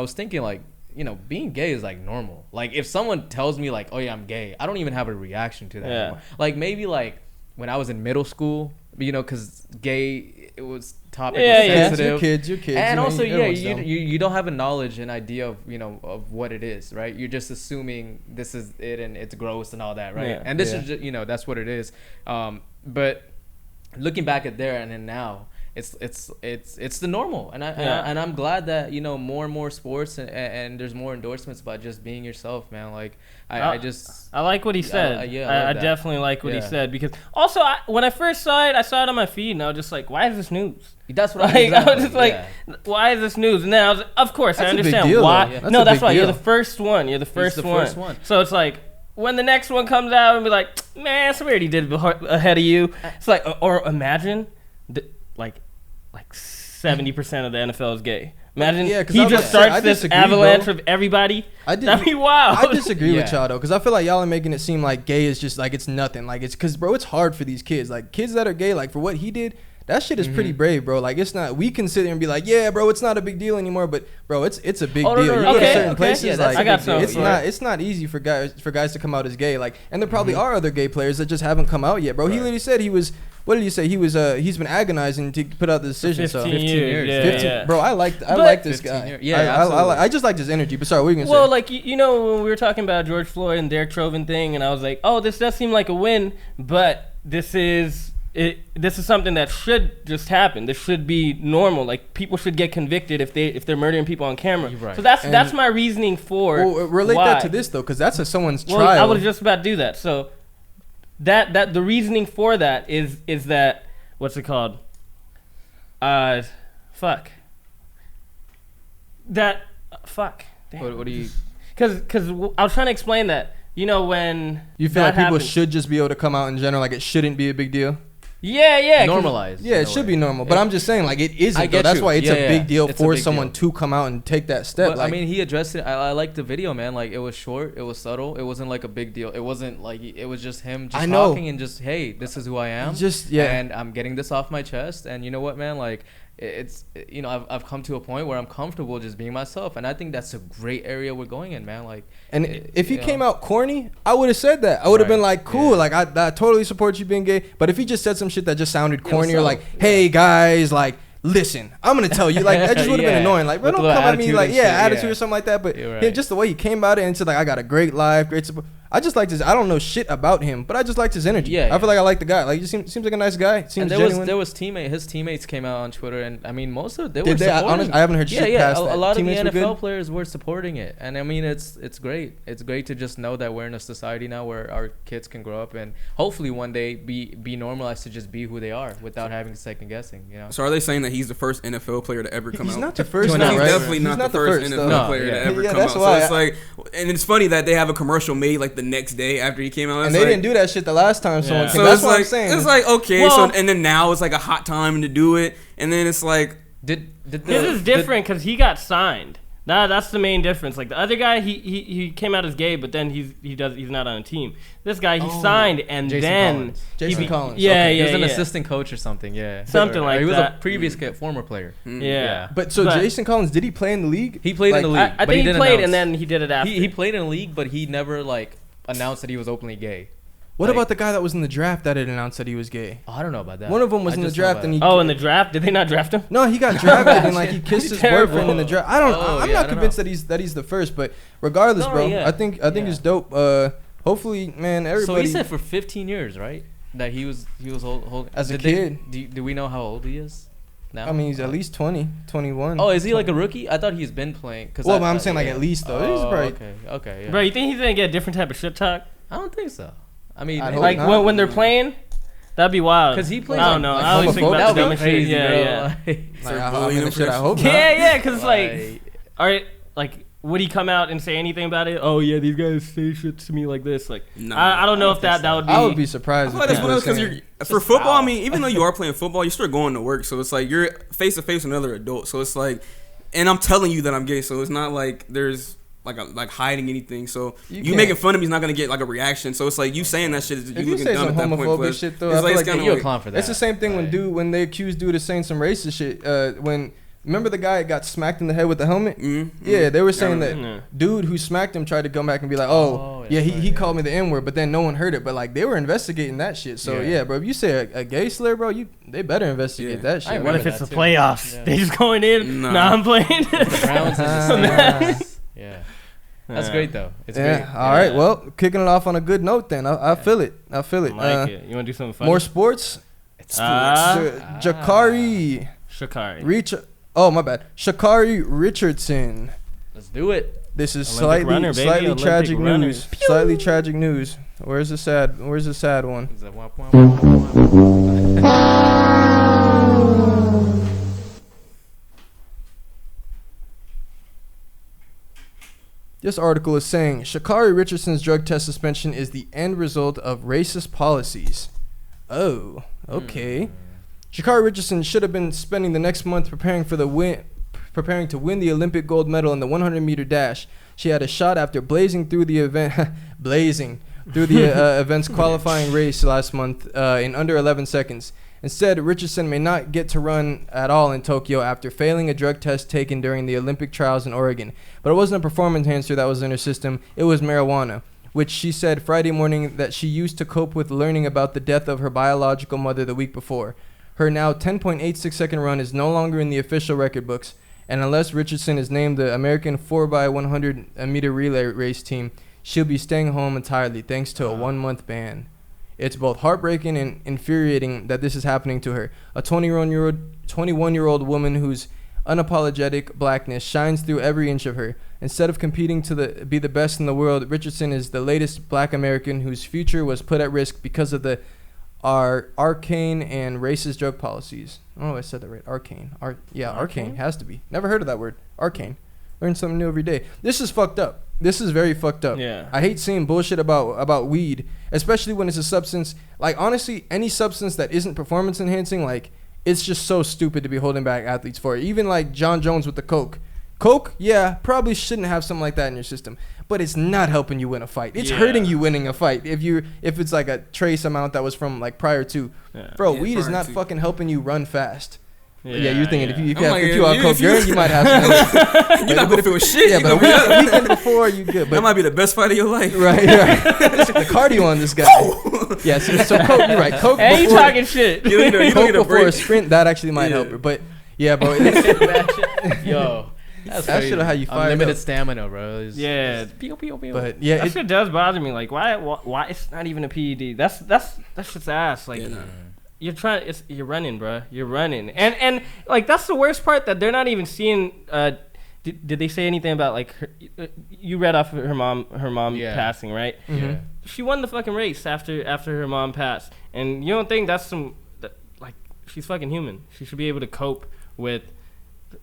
thinking like, you know, being gay is like normal. Like if someone tells me like, oh yeah, I'm gay, I don't even have a reaction to that anymore. Like maybe like when I was in middle school, you know, because gay, it was topic was sensitive. Your kids. And you know, also, everyone's dumb. you don't have a knowledge and idea of, you know, of what it is, right? You're just assuming this is it and it's gross and all that, right? Yeah. And this is just, you know, that's what it is. But looking back at there and then now, it's the normal, and I'm glad that, you know, more and more sports and there's more endorsements about just being yourself, man. Like I like what he said. I definitely like what he said because also when I first saw it on my feed and I was just like, why is this news? That's what I was just like, why is this news? And then I was, of course, that's I understand deal, why. though. No, that's why you're the first one. You're the first one. So it's like when the next one comes out and be like, man, somebody already did it ahead of you. It's like, or imagine like 70% of the NFL is gay. Imagine he just starts this avalanche of everybody. That'd be wild. I disagree with y'all though, because I feel like y'all are making it seem like gay is just like it's nothing. Like it's because bro, it's hard for these kids. Like kids that are gay, like for what he did, that shit is pretty brave, bro. Like, it's not. We can sit there and be like, yeah, bro, it's not a big deal anymore. But bro, it's a big deal. You go to certain places, like I got some. it's not easy for guys to come out as gay. Like, and there probably are other gay players that just haven't come out yet, bro. He literally said he was. What did he say? He was. He's been agonizing to put out the decision. 15 years. Yeah. Bro, I like this guy. Years. Yeah, I just like his energy. But sorry, what were you gonna say? Well, like you know, when we were talking about George Floyd and Derek Chauvin thing, and I was like, oh, this does seem like a win, but this is something that should just happen. This should be normal. Like, people should get convicted if they're murdering people on camera. Right. So that's my reasoning for. Well, relate why. that to this though, because that's someone's trial. I was just about to do that. So that the reasoning for that is that, what's it called? Fuck. That fuck. Damn. What do you? Because I was trying to explain that. You know, when you feel like people happens, should just be able to come out in general, like it shouldn't be a big deal. Yeah. Normalized. Yeah, it should be normal. But I'm just saying, like, it isn't. That's why it's a big deal for someone to come out and take that step. But, like, I mean, he addressed it. I liked the video, man. Like, it was short. It was subtle. It wasn't like a big deal. It wasn't like it was just him just talking and just, hey, this is who I am. And I'm getting this off my chest. And you know what, man? Like, it's, you know, I've come to a point where I'm comfortable just being myself, and I think that's a great area we're going in, man. Like, and if he came out corny, I would have said that. I would have been like, cool, like I totally support you being gay. But if he just said some shit that just sounded corny, or like, hey guys, like, listen, I'm gonna tell you, like, that just would have been annoying. Like, bro, don't come at me like, attitude or something like that. But just the way he came about it and said, like, I got a great life, great support. I just liked his. I don't know shit about him, but I just liked his energy. I feel like I like the guy. Like, he just seems like a nice guy. Seems genuine. There was his teammates came out on Twitter, and I mean, most of them were supporting. I haven't heard shit past that. A lot of the NFL players were supporting it, and I mean, it's great. It's great to just know that we're in a society now where our kids can grow up and hopefully one day be normalized to just be who they are without having second guessing. You know. So are they saying that he's the first NFL player to ever come out? He's not the first. He's definitely not the first NFL player to ever come out. So it's like, and it's funny that they have a commercial made like the next day after he came out, and they didn't do that shit the last time someone came. So that's what I'm saying. It's like, okay, so and then now it's like a hot time to do it, and then it's like, this is different because he got signed. That's the main difference. Like, the other guy, he came out as gay, but then he's not on a team. This guy, he signed and Jason Collins. He was an assistant coach or something. Yeah, something like that. He was a previous former player. Yeah. But Jason Collins, did he play in the league? He played in the league. I think he played and then he did it after. He played in the league, but he never like announced that he was openly gay. What about the guy that was in the draft that had announced that he was gay? Oh, I don't know about that. One of them was in the draft, and he. Oh, in the draft? Did they not draft him? No, he got drafted, and like he kissed his boyfriend in the draft. I'm not convinced that he's the first, but regardless, bro, I think it's dope. Hopefully, man, everybody. So he said for 15 years, right? That he was old as a kid. Do we know how old he is now? I mean, he's at least 20, 21. Oh, is he like a rookie? I thought he's been playing. Well, I'm saying like at least though. He's probably okay. Yeah. Bro, you think he's gonna get a different type of shit talk? I don't think so. I mean, like when they're playing, that'd be wild. Because he plays. I don't know. I always think about the dumbest shit. Yeah. I hope not. Yeah, because like, all right, like, would he come out and say anything about it? Oh yeah, these guys say shit to me like this. Like, I don't know if that would be. I would be surprised. I feel like because for football, I mean, even though you are playing football, you're still going to work. So it's like you're face to face with another adult. So it's like, and I'm telling you that I'm gay. So it's not like there's like hiding anything. So you making fun of me is not gonna get like a reaction. So it's like you saying that shit is you looking dumb at that point. Homophobic shit though, it's I feel like you're a clown for that. It's the same thing when they accuse dude of saying some racist shit. When remember the guy that got smacked in the head with the helmet? Yeah, they were saying that dude who smacked him tried to come back and be like, he called me the N-word, but then no one heard it. But like they were investigating that shit. So yeah, bro, if you say a gay slur, bro, they better investigate that shit. What if it's the playoffs? Yeah. They just going in? Nah, I'm playing. The Browns yeah. That's great though. It's great. All right. Well, kicking it off on a good note then. I feel it. I feel it. I like it. You want to do something fun? More sports? It's sports. Sha'Carri. Oh, my bad. Sha'Carri Richardson. Let's do it. This is slightly tragic news. Slightly tragic news. Where's the sad one? This article is saying Sha'Carri Richardson's drug test suspension is the end result of racist policies. Oh, okay. Sha'Carri Richardson should have been spending the next month preparing to win the Olympic gold medal in the 100-meter dash. She had a shot after blazing through the event's qualifying race last month in under 11 seconds. Instead, Richardson may not get to run at all in Tokyo after failing a drug test taken during the Olympic trials in Oregon. But it wasn't a performance enhancer that was in her system, it was marijuana, which she said Friday morning that she used to cope with learning about the death of her biological mother the week before. Her now 10.86 second run is no longer in the official record books, and unless Richardson is named the American 4x100 meter relay race team, she'll be staying home entirely thanks to a 1 month ban. It's both heartbreaking and infuriating that this is happening to her. A 21-year-old woman whose unapologetic blackness shines through every inch of her. Instead of competing to be the best in the world, Richardson is the latest black American whose future was put at risk because of the arcane and racist drug policies. Oh, I said that right. Arcane. Arcane has to be. Never heard of that word. Arcane. Learn something new every day. This is fucked up. This is very fucked up. Yeah. I hate seeing bullshit about weed, especially when it's a substance. Like, honestly, any substance that isn't performance enhancing, like, it's just so stupid to be holding back athletes for it. Even like John Jones with the Coke. Coke, yeah, probably shouldn't have something like that in your system, but it's not helping you win a fight. It's hurting you winning a fight if it's like a trace amount that was from like prior to. Bro, weed is not fucking helping you run fast. Yeah, you're thinking if you are Coke urine, you might have some. You're not gonna feel shit. Yeah, but a weekend before you good. But that might be the best fight of your life. Right. The cardio on this guy. Yeah, so Coke, you're right. Coke. Hey, you talking shit? You don't Coke get a before break. a sprint that actually might help her. But yeah, bro. Yo. That's that shit how you fire unlimited up. stamina, bro. It's Yeah. pew, pew, pew. But yeah, That shit does bother me. Like, why it's not even a PED? That's shit's ass. Like, you're running, bro. You're running, and like that's the worst part that they're not even seeing. Did they say anything about like you read off of her mom passing, right? Mm-hmm. Yeah. She won the fucking race after her mom passed, and you don't think that's like she's fucking human. She should be able to cope with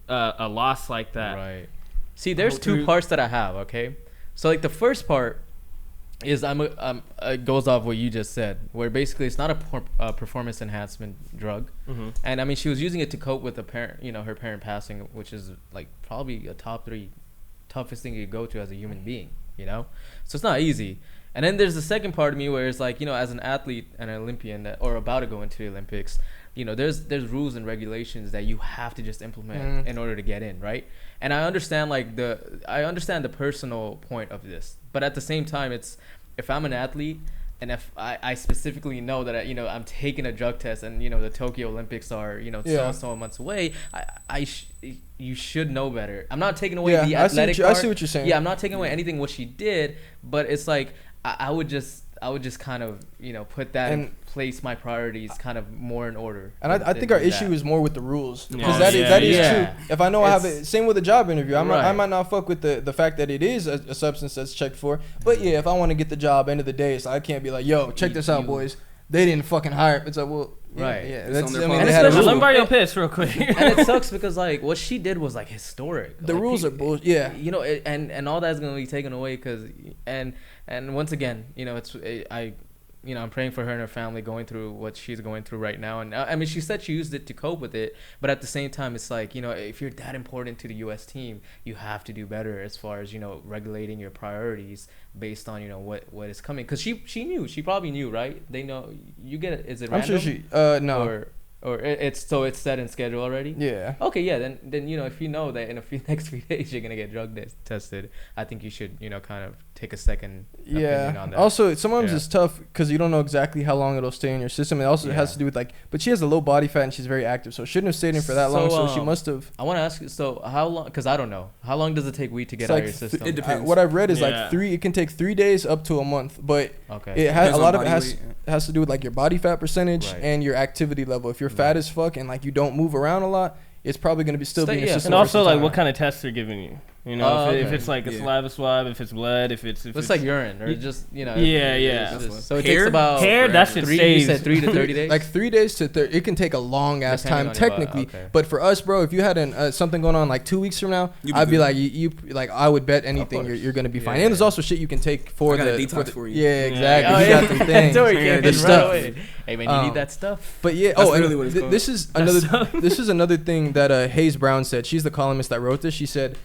a loss like that. Right. See, there's two parts that I have. Okay, so like the first part is it goes off what you just said, where basically it's not a performance enhancement drug, and I mean she was using it to cope with her parent passing, which is like probably a top 3 toughest thing you could go to as a human being, so it's not easy. And then there's the second part of me where it's like, as an athlete and an Olympian or about to go into the Olympics, there's rules and regulations that you have to just implement in order to get in, right? And I understand the personal point of this, but at the same time, it's if I'm an athlete and if I specifically know that I'm taking a drug test and the Tokyo Olympics are so months away, you should know better. I'm not taking away the athletic part. I see what you're saying. Yeah, I'm not taking away anything what she did, but it's like I would just kind of put that and place my priorities kind of more in order. And I think our issue is more with the rules, because Yeah. that is true. If I know I have it, same with a job interview, I might not fuck with the fact that it is a substance that's checked for. But yeah, if I want to get the job, end of the day, so I can't be like, yo, check this out, boys. They didn't fucking hire. It's like, well, right. Yeah, It's that's. on their I mean, policy. they had a Let me rule. borrow your piss real quick. And it sucks because like what she did was like historic. The Like, rules are bullshit. Yeah. And all that's gonna be taken away because and once again, I'm praying for her and her family going through what she's going through right now. And I mean, she said she used it to cope with it, but at the same time, it's like, if you're that important to the U.S. team, you have to do better as far as, regulating your priorities based on, what is coming. Because she probably knew, right? They know, you get it. Is it random? I'm sure no. Or it's set in schedule already? Yeah. Okay, yeah, then if you know that in next few days you're gonna get drug tested, I think you should kind of take a second opinion on that. Also, sometimes it's tough because you don't know exactly how long it'll stay in your system. It also has to do with but she has a low body fat and she's very active, so it shouldn't have stayed in for that long. So she must have. I want to ask you, so how long? Because I don't know, how long does it take weed to get out of your system? It depends. What I've read is like 3. It can take 3 days up to a month, but okay, it has Depends a lot on of it body has to do with like your body fat percentage Right. and your activity level. If you're fat as fuck and like you don't move around a lot, it's probably gonna be still be in your system. And for also some like time. what kind of tests they're giving you. If it's like a saliva swab, if it's blood, if it's like urine or just Yeah. So it Hair? takes about Hair, that shit 3. stays. You said 3 to 30 days. Like 3 days to 30. It can take a long ass Depending time on your body, technically. okay. But for us, bro, if you had something going on like 2 weeks from now, You'd be I'd be good. like, you like I would bet anything course. you're gonna be fine. Yeah. And there's also shit you can take for I got a the detox for you. Yeah, exactly. Oh, You yeah. got them things. Sorry, Yeah, can't the just stuff. run away. Hey man, you need that stuff. But yeah, That's and really what it's called. this is another thing that Hayes Brown said. She's the columnist that wrote this. She said,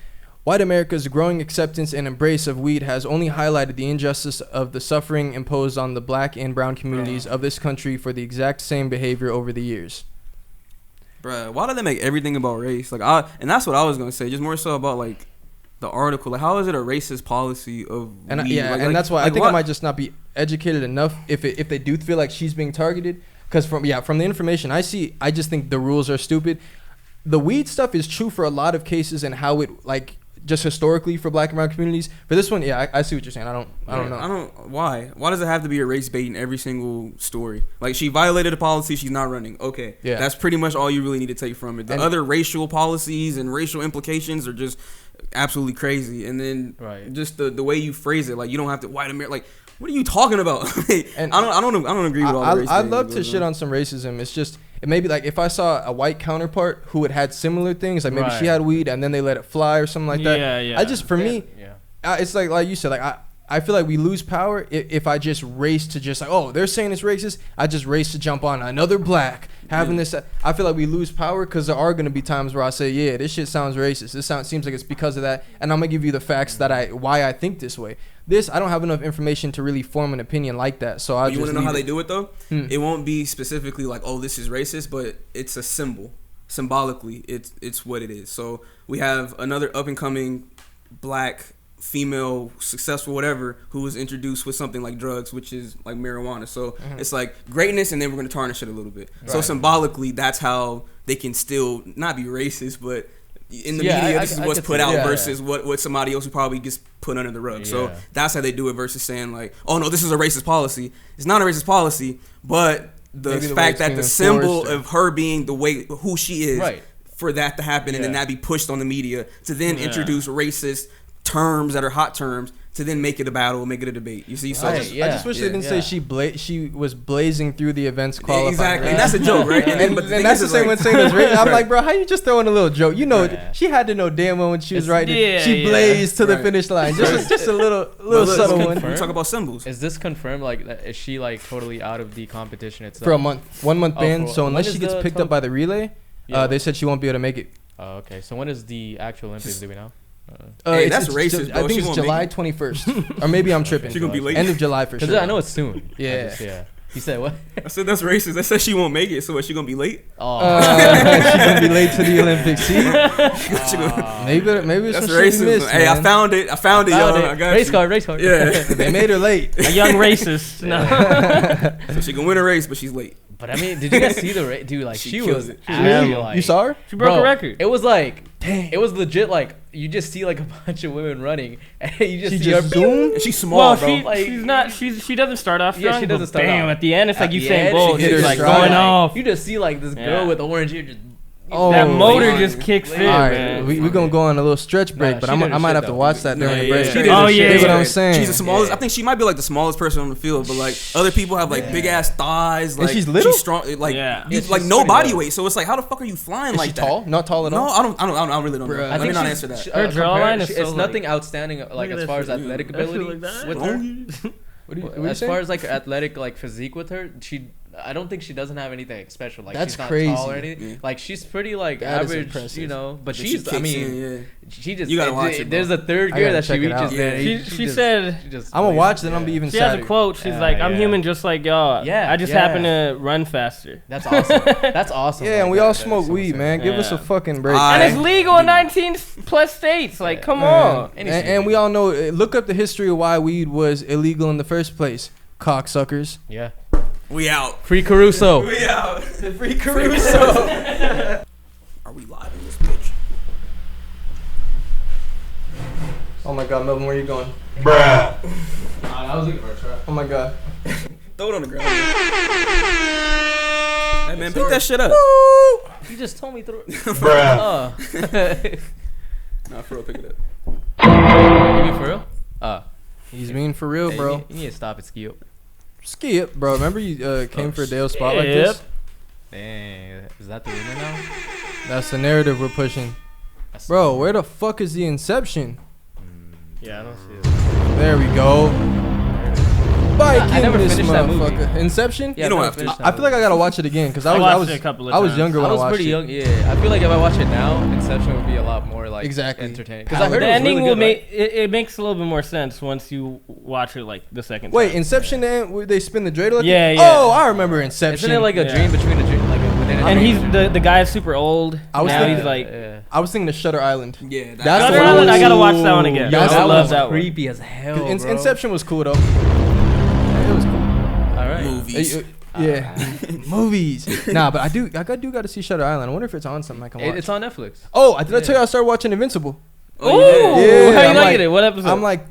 White America's growing acceptance and embrace of weed has only highlighted the injustice of the suffering imposed on the black and brown communities of this country for the exact same behavior over the years. Bruh, why do they make everything about race? Like, and that's what I was gonna say. Just more so about like the article. Like, how is it a racist policy of and weed? And that's why I think I might just not be educated enough if they do feel like she's being targeted. Because from the information I see, I just think the rules are stupid. The weed stuff is true for a lot of cases and how it like just historically for black and brown communities. For this one, I see what you're saying. I don't know. Why does it have to be a race bait in every single story? Like, she violated a policy, she's not running. Okay, yeah, that's pretty much all you really need to take from it. The other racial policies and racial implications are just absolutely crazy. And then just the way you phrase it, like, you don't have to white America. Like, what are you talking about? And I don't agree with all the race. I'd love to shit on some racism. It's just, it may be like if I saw a white counterpart who had similar things, like maybe she had weed and then they let it fly or something like that. Yeah. I just, for me, it's like you said, like I feel like we lose power if I just race to just like, oh, they're saying it's racist. I just race to jump on another black having this. I feel like we lose power because there are going to be times where I say, yeah, this shit sounds racist. Seems like it's because of that. And I'm going to give you the facts why I think this way. I don't have enough information to really form an opinion like that. So you want to know how they do it though? It won't be specifically like, oh, this is racist, but it's a symbol. Symbolically, it's what it is. So we have another up and coming black female, successful, whatever, who was introduced with something like drugs, which is like marijuana. So it's like greatness, and then we're going to tarnish it a little bit. So symbolically, that's how they can still not be racist, but in the media, this is what's put out versus what somebody else who probably gets put under the rug. So that's how they do it versus saying like, oh no, this is a racist policy. It's not a racist policy, but the fact that the symbol of her being the way who she is, for that to happen, and then that be pushed on the media to then introduce racist terms that are hot terms to then make it a battle, make it a debate. You see, so I just wish they didn't say she was blazing through the events qualifying. Exactly, and that's a joke, right? And that's the same when saying it's racist. I'm like, bro, how you just throwing a little joke? You know, she had to know damn well when she was writing it. She blazed to the finish line. Just a little subtle one. We talk about symbols. Is this confirmed? Like, is she like totally out of the competition itself? For a month, 1 month ban. So unless she gets picked up by the relay, they said she won't be able to make it. Oh, okay. So when is the actual Olympics? Do we know? Hey, that's racist, bro. I think it's July 21st. Or maybe I'm tripping. She's going to be late. End of July for sure. I know it's soon. Yeah. You said what? I said that's racist. I said she won't make it, so is she going to be late? Oh. She's going to be late to the Olympics. See? Maybe it's that's racist. Missed, hey, man. I found it, y'all. I got race card. Yeah. They made her late. A young racist. No. So she can win a race, but she's late. But I mean, did you guys see the race? Dude, like, she was like, you saw her? She broke a record. It was like, dang. It was legit like, you just see like a bunch of women running, and you just see her zoom. And she's small, bro. She's not. She doesn't start off strong. Yeah, she doesn't start off. Damn, at the end, it's like Usain Bolt. She's like going off. You just see like this girl with orange hair just. That motor just kicks in, man. We're going to go on a little stretch break, but I might have to watch that during the break. Oh, yeah. What I'm saying. She's the smallest. I think she might be like the smallest person on the field, but like other people have like big ass thighs. Like, and she's little? She's strong. Like, like no body weight. So it's like, how the fuck are you flying like that? Tall? Not tall at all? No, I really don't know. Let me not answer that. Her jawline is it's nothing outstanding like as far as athletic ability with her. As far as like athletic like physique with her, I don't think she doesn't have anything special. Like, that's she's not crazy. Tall or anything. Yeah. Like, she's pretty like average, you know. But she's, she just. You gotta watch it. There's a third gear that she reaches. Yeah. She said, "I'm gonna watch, then I'm be even sadder." She has a quote. She's like, "I'm human, just like y'all. I just happen to run faster." That's awesome. That's awesome. Yeah, and we all smoke weed, man. Give us a fucking break. And it's legal in 19 plus states. Like, come on. And we all know. Look up the history of why weed was illegal in the first place. Cocksuckers. Yeah. We out. Free Caruso. We out. Free Caruso. Are we live in this bitch? Oh my god, Melvin, where you going? Bruh. I was looking for a trap. Oh my god. Throw it on the ground. Hey man, pick that shit up. You just told me throw it. Bruh. Nah, for real, pick it up. You mean for real? He's mean for real, bro. You need to stop it, Skip. Skip, bro. Remember you came for a Dale spot like this? Dang, is that the rumor now? That's the narrative we're pushing. Bro, where the fuck is the inception? Yeah, I don't see it. There we go. spike I in never this finished that movie. motherfucker. Inception. Yeah, You don't I've have to. finished that I feel like I movie. gotta watch it again because I I watched was it a couple of I was times. younger when I I was watched pretty it. young. Yeah, I feel like if I watch it now, Inception would be a lot more like Exactly. entertaining. Because I heard The it was ending really will good, make right? it makes a little bit more sense once you watch it like the second Wait, time. Inception? Where they spin the dreidel? Yeah, yeah. Oh, I remember Inception. Isn't it like a Yeah. dream between a dream, like within a And dream? he's the guy is super old. I was now thinking- he's like I was thinking of Shutter Island. Yeah, That's Shutter the one. Island, I gotta watch that one again. Yo, I that love was that one. creepy as hell. Bro. Inception was cool though. It was cool. All right. movies. Yeah, movies. Nah, but I do got to see Shutter Island. I wonder if it's on something I can watch. It's on Netflix. Oh, did I tell you I started watching Invincible? Oh, Yeah, how you I'm liking like- it? What episode? I'm like,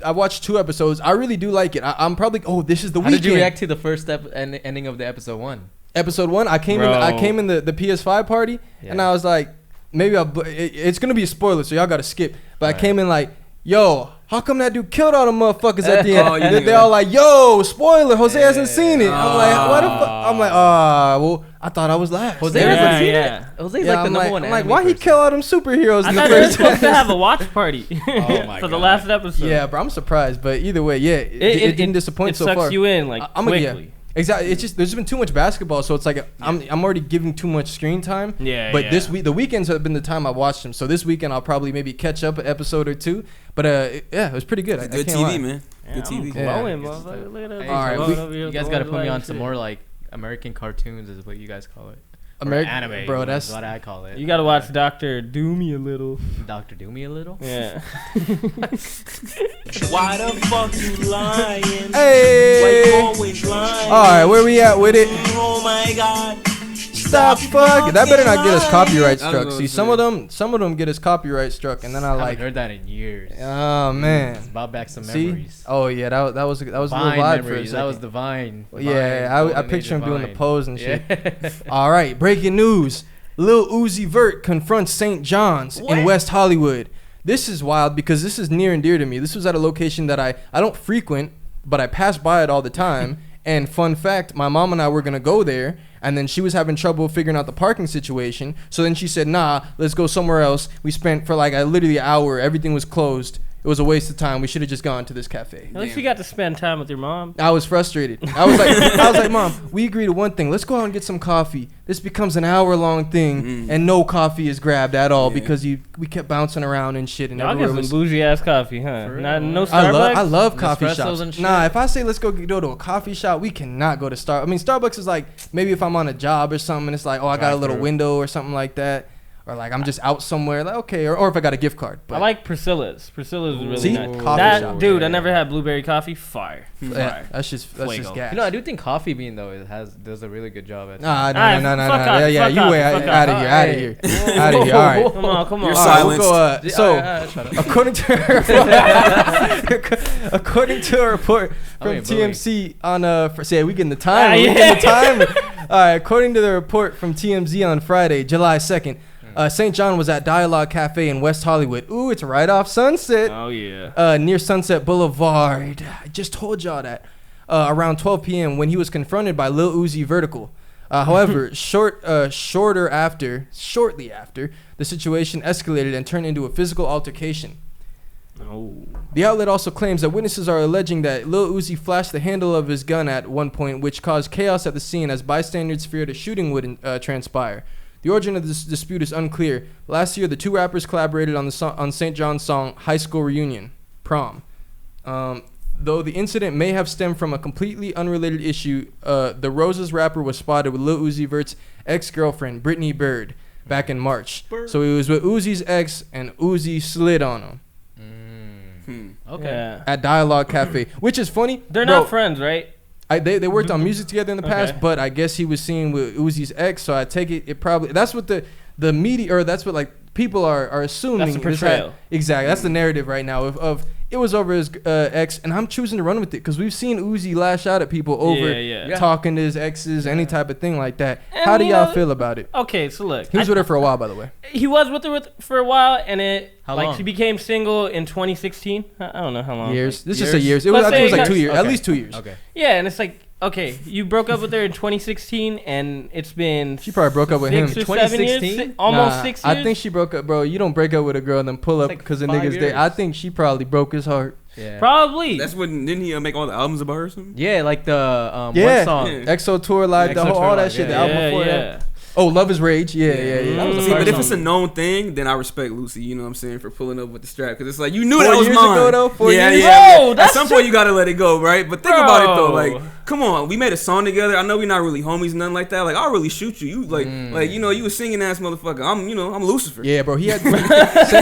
I watched 2 episodes. I really do like it. I'm probably. Oh, this is the How weekend. did you react to the first step and ending of the episode 1? Episode 1. I came in the PS5 party, and I was like, maybe it's gonna be a spoiler, so y'all gotta skip. But I came in like, yo, how come that dude killed all the motherfuckers at the end? Oh, you And think they that- all like, yo, spoiler, Jose hasn't seen it. I'm like, Ah. what the fuck? I'm like, well, I thought I was last. Jose Yeah, hasn't seen yeah. it. Jose's Yeah, like the I'm number like, one. I'm like, anime why he person. kill all them superheroes I in the thought they were first supposed to have a watch party my for the God. last episode. Yeah, bro, I'm surprised, but either way, yeah, it didn't disappoint it so sucks far. you in like Yeah, quickly. exactly. It's just there's been too much basketball, so it's like I'm already giving too much screen time. Yeah, But yeah. this week, the weekends have been the time I watched them. So this weekend I'll probably maybe catch up an episode or 2. But yeah, it was pretty good. I Good can't lie. TV, man. Good I'm TV. glowing, Yeah. motherfucker. Look at that. Hey, All right, Glowing over here, You guys got to put me glowing on like some shit. more like American cartoons, is what you guys call it. Or American anime, bro. is That's what I call it. You gotta watch Doctor Do Me a Little. Doctor Do Me a Little. Yeah. Why the fuck you lying? Why hey. you always lying? All right, where we at with it? Oh my god. Stop fucking. That better not get us copyright I was struck. gonna See, say. some of them get us copyright struck, and then I I haven't like, heard that in years. oh man. Brought back some See? memories. Oh yeah, that was a little Vine vibe for a memories. second. That was the Vine. Yeah, Vine, I golden picture age him of doing the Vine. pose and shit. Yeah. All right, breaking news. Lil Uzi Vert confronts St. John's in West Hollywood. This is wild because this is near and dear to me. This was at a location that I don't frequent, but I pass by it all the time. And fun fact, my mom and I were going to go there, and then she was having trouble figuring out the parking situation. So then she said, nah, let's go somewhere else. We spent for like literally an hour. Everything was closed. It was a waste of time. We should have just gone to this cafe. At least you got to spend time with your mom. I was frustrated. I was like, Mom, we agreed to one thing. Let's go out and get some coffee. This becomes an hour-long thing, and no coffee is grabbed at all because we kept bouncing around and shit, and Y'all get everywhere some was. bougie ass coffee, huh? For Not real? no Starbucks. I love coffee Nespressos shops. and shit? Nah, if I say let's go to a coffee shop, we cannot go to Starbucks. I mean, Starbucks is like maybe if I'm on a job or something, and it's like, oh, I got a little Drive-thru. window or something like that, or like I'm just out somewhere, like okay, or if I got a gift card. But I like Priscilla's. Priscilla's is really See? nice. Coffee That shop. dude, I never had blueberry coffee. Fire. yeah, that's just Fuego. gas. You know, I do think Coffee Bean though does a really good job at. Nah, Alright, no. fuck off, Yeah, fuck you off, way fuck out of off. here, out of Hey. here, out of here. All right. Come on, come on. You're All right, silent. we'll go, shut up. according to a report from Okay, bullying. TMC on say we getting the time. We yeah. getting the time. All right, according to the report from TMZ on Friday, July 2nd, St. John was at Dialogue Cafe in West Hollywood. Ooh, it's right off Sunset. Oh yeah. Near Sunset Boulevard. I just told y'all that. Around 12 p.m. when he was confronted by Lil Uzi Vertical. However, shortly after, the situation escalated and turned into a physical altercation. Oh. The outlet also claims that witnesses are alleging that Lil Uzi flashed the handle of his gun at one point, which caused chaos at the scene as bystanders feared a shooting would transpire. The origin of this dispute is unclear. Last year, the two rappers collaborated on St. John's song "High School Reunion," Prom. Though the incident may have stemmed from a completely unrelated issue, the Roses rapper was spotted with Lil Uzi Vert's ex-girlfriend, Brittany Bird, back in March. So he was with Uzi's ex, and Uzi slid on him Okay. Yeah. at Dialogue Cafe, which is funny. They're Bro, not friends, right? They worked on music together in the past, Okay. but I guess he was seen with Uzi's ex, so I take it probably that's what the media, or that's what like people are assuming. That's the portrayal. Exactly, that's the narrative right now of it was over his ex, and I'm choosing to run with it because we've seen Uzi lash out at people over Yeah. talking to his exes, any type of thing like that. And How do you y'all know- feel about it? Okay, so look. He was with her for a while, by the way. He was with her for a while, and How like long? she became single in 2016. I don't know how long. Years. This is Years? just a years. It Let's was, I think it was say like 2 years. years, at Okay. least 2 years. Okay. Yeah, and it's like, okay, you broke up with her in 2016, and it's been She probably broke up with him. 6 or 7 years, 2016? almost Nah, 6 years. I think she broke up, bro. You don't break up with a girl and then pull up like because the 5 niggas there. years. I think she probably broke his heart. Yeah. Probably. That's when didn't he make all the albums about her or something? Yeah, like the one Yeah. song. Yeah. EXO tour live, the EXO whole tour all that live, shit. The yeah. album before that. Oh, Love is Rage. Yeah. That was the See, first but if song. it's a known thing, then I respect Lucy. You know what I'm saying, for pulling up with the strap, because it's like you knew 4 that was years mine. ago, though? 4 years? Bro, At that's some point you gotta let it go, right? But think about it though, Bro. like, come on, we made a song together. I know we're not really homies, nothing like that. Like, I'll really shoot you. You like you know, you a singing ass motherfucker. I'm Lucifer. Yeah, bro. He had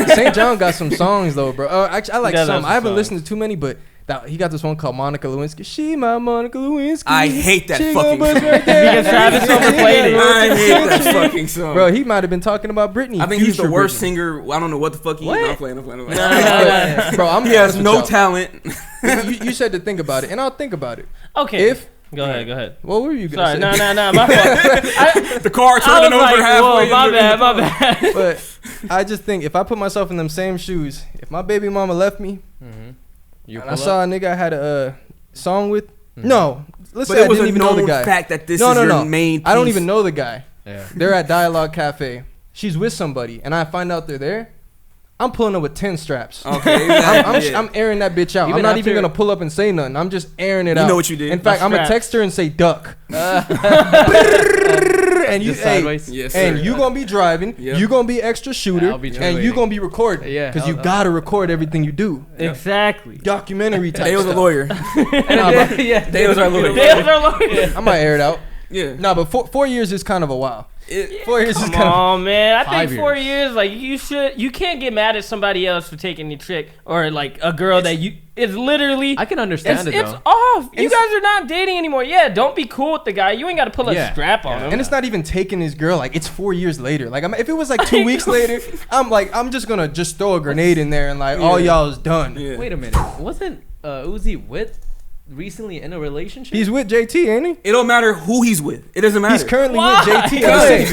St. John got some songs though, bro. Actually, I like He does have some. some I haven't songs. listened to too many, but he got this one called Monica Lewinsky. She my Monica Lewinsky. I hate that She fucking gonna bust song. right there. Because Travis overplayed it. I hate that fucking song. Bro, he might have been talking about Britney. I think he's the Future worst Britney. singer. I don't know what the fuck he is. No, I'm playing. Nah. Bro, I'm He has honest with no y'all. talent. You said to think about it, and I'll think about it. Okay. Go ahead. What were you gonna Sorry, say? no, my fault. The car I turning was over like, halfway. whoa, in my the- bad. But I just think if I put myself in them same shoes, if my baby mama left me, You and I saw a nigga I had a song with, no, let's But say I it was didn't a even know the known guy. fact that this No, is no, your no. main piece. I don't even know the guy. Yeah. They're at Dialogue Cafe. She's with somebody, and I find out they're there. I'm pulling up with 10 straps. Okay, exactly, yeah. I'm airing that bitch out. Even I'm not after- even gonna pull up and say nothing. I'm just airing it out. You know what you did. In fact, My I'm gonna straps. text her and say duck. And you, Just hey, sideways. Yes, and sir. you gonna be driving. Yep. You gonna be extra shooter, I'll be and translating. you gonna be recording. Yeah, because you I'll- gotta record everything you do. Exactly. Documentary type. They was a stuff. lawyer. Yeah, They was our lawyer. There's our lawyer. I might air it out. Yeah. No, but 4 years is kind of a while. 4 years is Come kind of. on, man. I 5 think 4 years. years, like, you can't get mad at somebody else for taking the trick, or like a girl that it's literally. I can understand It's it though. off. You It's- guys are not dating anymore. Yeah, don't be cool with the guy. You ain't got to pull a Yeah. strap on him. And it's not even taking his girl. Like, it's 4 years later. Like, if it was like 2 weeks later, I'm just gonna just throw a grenade in there and like all y'all is done. Yeah. Wait a minute. Wasn't Uzi recently in a relationship? He's with JT, ain't he? It don't matter who he's with. It doesn't matter. He's currently Why? with JT and the Wait, city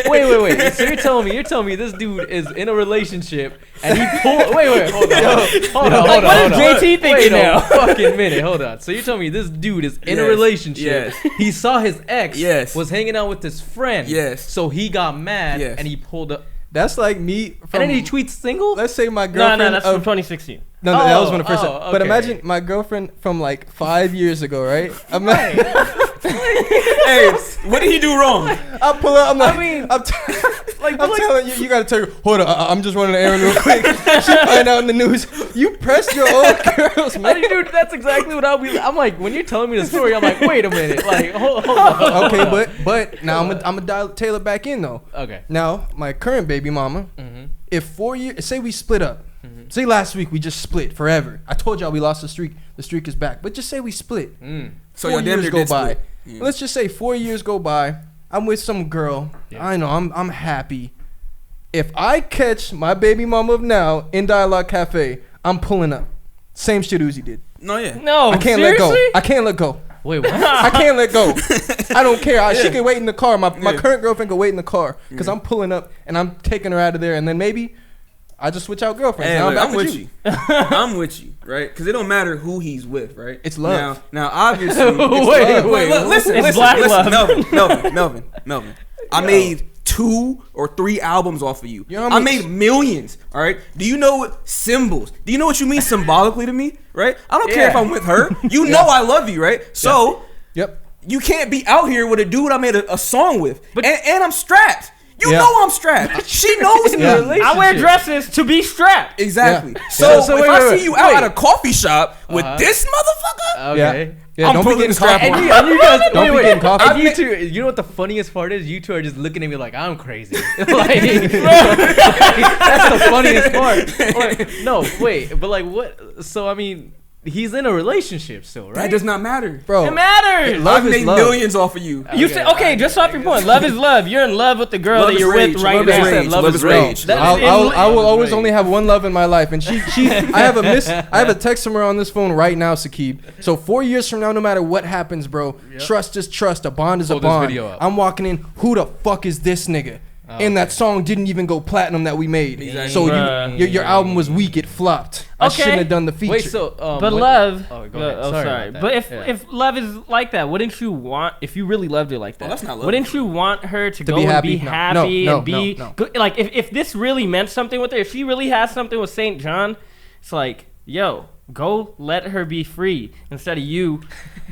girl. wait. So you're telling me this dude is in a relationship and he pulled. Wait, hold on. Like, what is JT thinking Wait now? a fucking minute. Hold on. So you're telling me this dude is in a Yes, relationship? yes. He saw his ex. Yes. Was hanging out with his friend. Yes. So he got mad. Yes. And he pulled up. That's like me. From, And then he tweets single. let's say my No, girlfriend. that's from of, 2016. no, that was Oh, when the first. oh, But okay. imagine my girlfriend from like 5 years ago, right? Hey, what did he do wrong? I pull up. I'm like, I mean, I'm telling you, you gotta tell her. Hold on, I'm just running an errand real quick. She find out in the news. You pressed your old girls, I man. mean, dude, that's exactly what I'll be. I'm like, when you're telling me the story, I'm like, wait a minute, like, hold on. Okay, but now I'm gonna tailor back in though. Okay. Now my current baby mama, if 4 years, say we split up. Say last week we just split forever. I told y'all we lost the streak. The streak is back. But just say we split. So 4 y'all damn years near go did by. split. Yeah. Let's just say 4 years go by. I'm with some girl. Yeah. I know. I'm happy. If I catch my baby mama of now in Dialogue Cafe, I'm pulling up. Same shit Uzi did. No, yeah. No, I can't seriously? let go. I can't let go. Wait, what? I can't let go. I don't care. She can wait in the car. My Yeah. current girlfriend can wait in the car because I'm pulling up and I'm taking her out of there, and then maybe I just switch out girlfriends. Hey, Now look, back I'm with you. I'm with you, right? Because it don't matter who he's with, right? It's love. Now obviously. Wait, love. wait. Look, listen, It's listen, black listen, love. Melvin. I made 2 or 3 albums off of you. You know how I many- made millions. All right. Do you know what symbols? Do you know what you mean symbolically to me? Right. I don't care if Yeah. I'm with her. You know I love you, right? So Yep. you can't be out here with a dude I made a song with, and I'm strapped. You Yeah. know I'm strapped. She knows Yeah. me. I wear dresses to be strapped. Exactly. Yeah. So, So if wait, I wait, see wait, you out wait. at a coffee shop with Uh-huh. this motherfucker, Okay. Yeah. I'm Don't be pulling getting the strap coffee. on. And you guys, Don't be wait, getting coffee. And you two, you know what the funniest part is? You two are just looking at me like I'm crazy. That's the funniest part. Like, no, wait, but like what? So I mean, he's in a relationship still, right? that does not matter. Bro. It matters. Love I've is made love. millions off of you. You say okay, just off your point. Love is love. You're in love with the girl Love that is you're rage. with right Love is now. rage. Love is No, rage. That- I will always Rage. only have one love in my life, and she. I have a text from her on this phone right now, Sakib. So 4 years from now, no matter what happens, bro, trust is trust. A bond is Pull a this bond. video up. I'm walking in. Who the fuck is this nigga? And that song didn't even go platinum that we made. Exactly. So Bruh. your album was weak. It flopped. I Okay. shouldn't have done the feature. Wait, so But what- love. Oh, go ahead. Oh, Sorry sorry. about that. But if Yeah. if love is like that, wouldn't you want? If you really loved her like that, that's not love. wouldn't you want her to go be and happy? be No. happy No, and be no. good? Like if this really meant something with her, if she really has something with St. John, it's like, yo, go let her be free instead of you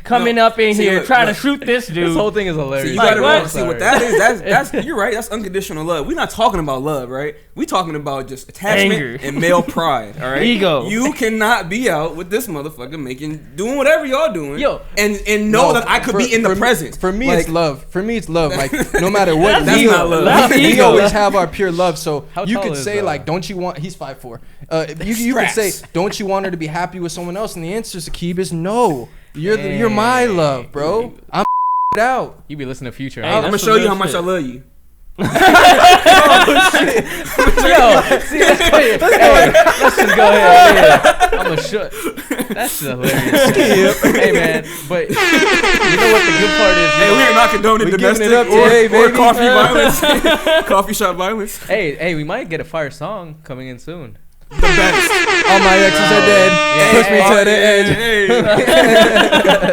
coming up in here trying to shoot this dude. This whole thing is hilarious. See, you gotta what that is. That's you're right. That's unconditional love. We're not talking about love, right? We talking about just attachment Anger. and male pride. All right, Ego. You cannot be out with this motherfucker doing whatever y'all doing. Yo, and know that I could be in the present. For me, like, it's love. For me, it's love. Like no matter what, That's not love. we always have our pure love. So How you tall could is, say like, don't you want? He's 5'4". You could say, don't you want her to be happy with someone else? And the answer to Keeb is no. You're my love, bro. I'm out. You be listening to Future. Hey, I'm gonna that's show some you how real much shit. I love you. Yo, see, let's just go ahead. Yeah. I'm gonna shut. That's hilarious. Hey man, but you know what the good part is? Hey, we are not condoning We domestic giving it up or, today, or baby. coffee violence, coffee shop violence. Hey, we might get a fire song coming in soon. The best. All my exes are dead. Push me to the edge.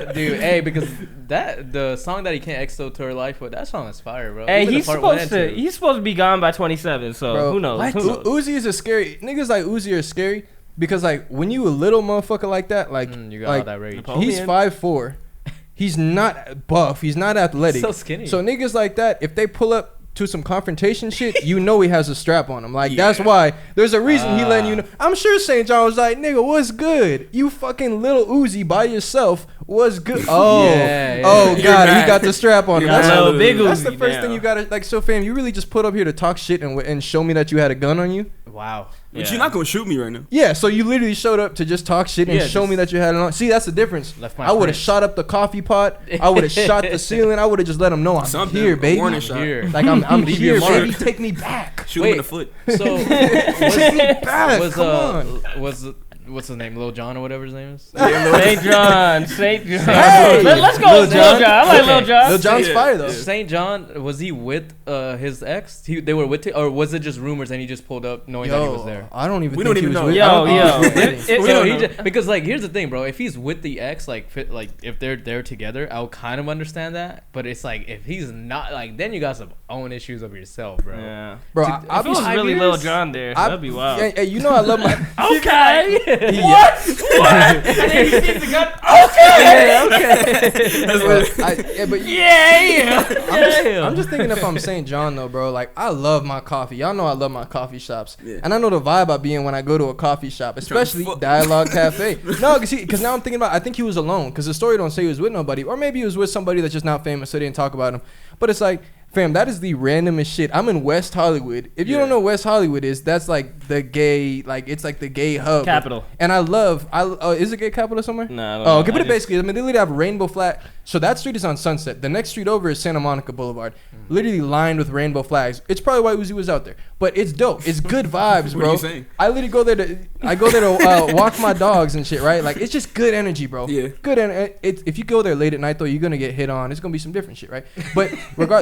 Hey. Dude, hey, because the song that he can't exo to her life with, that song is fire, bro. Hey, Even the he's part one and supposed to. two. He's supposed to be gone by 27. So Bro, who knows? what? Who knows? Uzi is a scary niggas like Uzi are scary because like when you a little motherfucker like that, like You got like all that rage. Napoleon. he's 5'4". He's not buff. He's not athletic. So skinny. So niggas like that, if they pull up to some confrontation shit, you know he has a strap on him. Like that's why there's a reason he letting you know. I'm sure St. John was like, nigga, what's good? You fucking little Uzi by yourself. What's good? Oh, Yeah. oh You're God, mad. he got the strap on him. You're That's, mad. Little big that's the Uzi first now. thing you gotta like. So fam, you really just put up here to talk shit and show me that you had a gun on you? Wow. But Yeah. you're not gonna shoot me right now. Yeah, so you literally showed up to just talk shit and Yeah, show just me that you had it on. See, that's the difference. Left my I would have print. shot up the coffee pot. I would have shot the ceiling. I would have just let him know I'm Something, here, a baby. warning shot. Here. Like I'm Leave your here, mark. baby. Take me back. Shoot him Wait. in the foot. So Back. was Come on. what's his name? Lil Jon or whatever his name is. St. John. St. John. Hey, Let's go Lil with Jon. Lil John. I like Lil Okay. John. Lil Jon's Yeah, fire though. yeah. St. John, was he with his ex? They were with, or was it just rumors and he just pulled up knowing that he was there? I don't even. We think don't he even was know. with- Yo, I don't think he yo. was with It- Diddy. it- So don't he know. because like here's the thing, bro. If he's with the ex, like if they're together, I'll kind of understand that. But it's like if he's not, like then you got some own issues of yourself, bro. Yeah. Bro, If I If it was five really years? Lil John there, that'd be wild. Hey, you know I love my. Okay. Yeah. What? And then he sees the gun. Yeah, okay. But Yeah. I'm just thinking if I'm St. John though, bro. Like I love my coffee. Y'all know I love my coffee shops, Yeah. and I know the vibe I be in when I go to a coffee shop, especially fuck. Dialogue Cafe. No, because now I'm thinking about. I think he was alone because the story don't say he was with nobody, or maybe he was with somebody that's just not famous, so they didn't talk about him. But it's like, fam, that is the randomest shit. I'm in West Hollywood. If you Yeah. don't know what West Hollywood is, that's like the gay, like it's like the gay hub. Capital. And is it gay capital somewhere? No, I don't Oh, know. okay, but I it basically, I mean, they literally have Rainbow Flag. So that street is on Sunset. The next street over is Santa Monica Boulevard, literally lined with rainbow flags. It's probably why Uzi was out there, but it's dope. It's good vibes, What bro. are you saying? I literally go there to walk my dogs and shit, right? Like it's just good energy, bro. Yeah. Good and if you go there late at night though, you're gonna get hit on. It's gonna be some different shit, right? But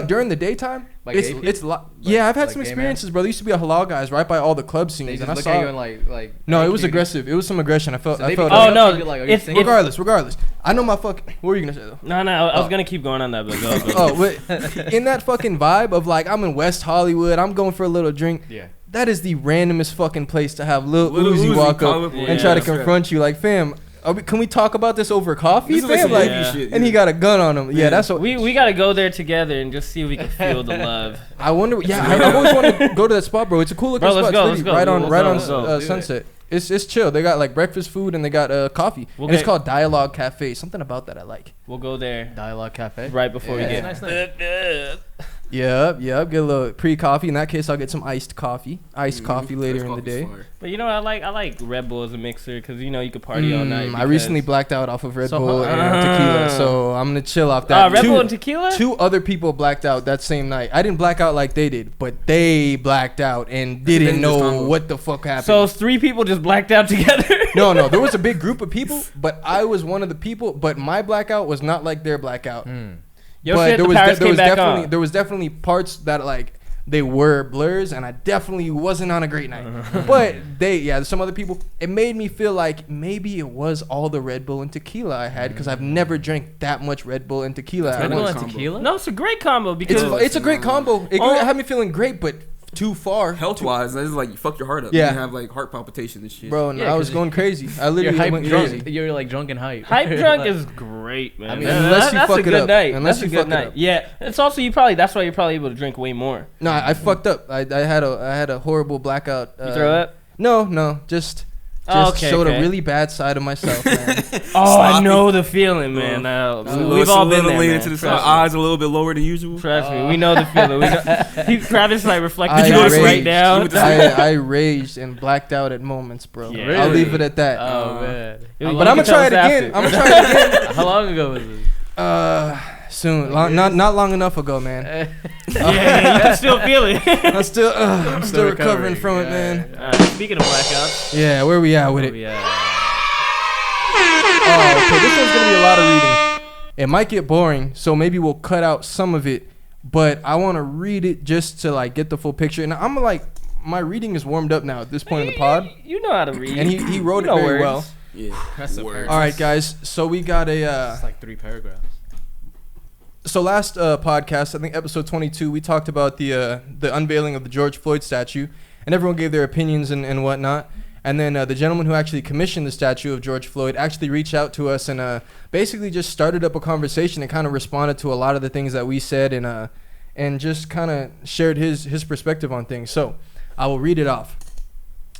during the daytime, Like it's gay people? it's yeah. I've had like some gay experiences, bro. There used to be a halal guys right by all the club They scenes, just and I look saw. at you and like. No, hey, it was cutie. aggressive. It was some aggression. I felt. So I they be felt. coming Oh, up no, to you like, are you it's- single? Regardless. I know my fuck. What were you gonna say though? No, I was gonna keep going on that, but go. Oh, but in that fucking vibe of like I'm in West Hollywood, I'm going for a little drink. Yeah. That is the randomest fucking place to have Lil Lil Uzi Uzi walk call up up and on- try to Yeah. confront you. Like, fam, can we talk about this over coffee, This is like fam? some Like, wavy shit. and he got a gun on him. Yeah, Yeah. that's what We gotta go there together and just see if we can feel the love. I wonder. Yeah, I've always wanted to go to that spot, bro. It's a cool looking Bro, spot. let's go, It's let's literally go. right on Let's go. Do it. Sunset. It's chill. They got like breakfast food and they got coffee. We'll and it's get- called Dialogue Cafe. Something about that I like. We'll go there Dialogue Cafe. right before Yeah. we get. Nice, nice. Yep. Get a little pre-coffee. In that case, I'll get some iced coffee. Iced coffee later in the day. But you know, I like Red Bull as a mixer because you know you could party all night. I recently blacked out off of Red So, Bull huh? and tequila, so I'm gonna chill off that. Red Bull and tequila. Two other people blacked out that same night. I didn't black out like they did, but they blacked out and didn't Dangerous know combo. what the fuck happened. So 3 people just blacked out together. no, there was a big group of people, but I was one of the people. But my blackout was not like their blackout. Yo, but shit, there the was powers came back definitely on. there was definitely parts that like they were blurs, and I definitely wasn't on a great night. But some other people. It made me feel like maybe it was all the Red Bull and tequila I had because I've never drank that much Red Bull and tequila. at Red Bull once. and tequila? No, it's a great combo because It's a great combo. It Oh. had me feeling great, but too far. Health wise, that's like you fuck your heart up. Yeah. You have like heart palpitations and shit. Bro, and Yeah, I was 'cause going crazy. I literally You're hype went drunk. crazy. You're like drunk and hype. Hype drunk Like, is great, man. I mean, unless you that's fuck a it good up. night. Unless That's you a good fuck it night. up. Yeah, it's also that's why you're probably able to drink way more. No, I fucked up. I had a horrible blackout. You throw up? No, just showed a really bad side of myself, man. Oh, I know the feeling, man. We've all been there, man. To the side, eyes a little bit lower than usual. Trust me, we know the feeling. Travis like reflected I yours raged. right now. I raged and blacked out at moments, bro. Yeah. I'll leave it at that. Oh man. But I'm gonna try it again. How long ago was this? Soon. Not long enough ago, man. Yeah, you can still feel it. I'm still recovering from it, man. Speaking of blackouts, Yeah, where we at with it? Oh, okay. This one's gonna be a lot of reading. It might get boring, so maybe we'll cut out some of it. But I want to read it just to like get the full picture. And I'm like, my reading is warmed up now at this point in the pod. You know how to read. And he wrote You it know very words. well. Yeah, That's a Word. All right, guys. So we got a. It's like 3 paragraphs. So last podcast, I think episode 22, we talked about the unveiling of the George Floyd statue, and everyone gave their opinions and whatnot. And then the gentleman who actually commissioned the statue of George Floyd actually reached out to us and basically just started up a conversation and kind of responded to a lot of the things that we said and just kind of shared his perspective on things. So I will read it off.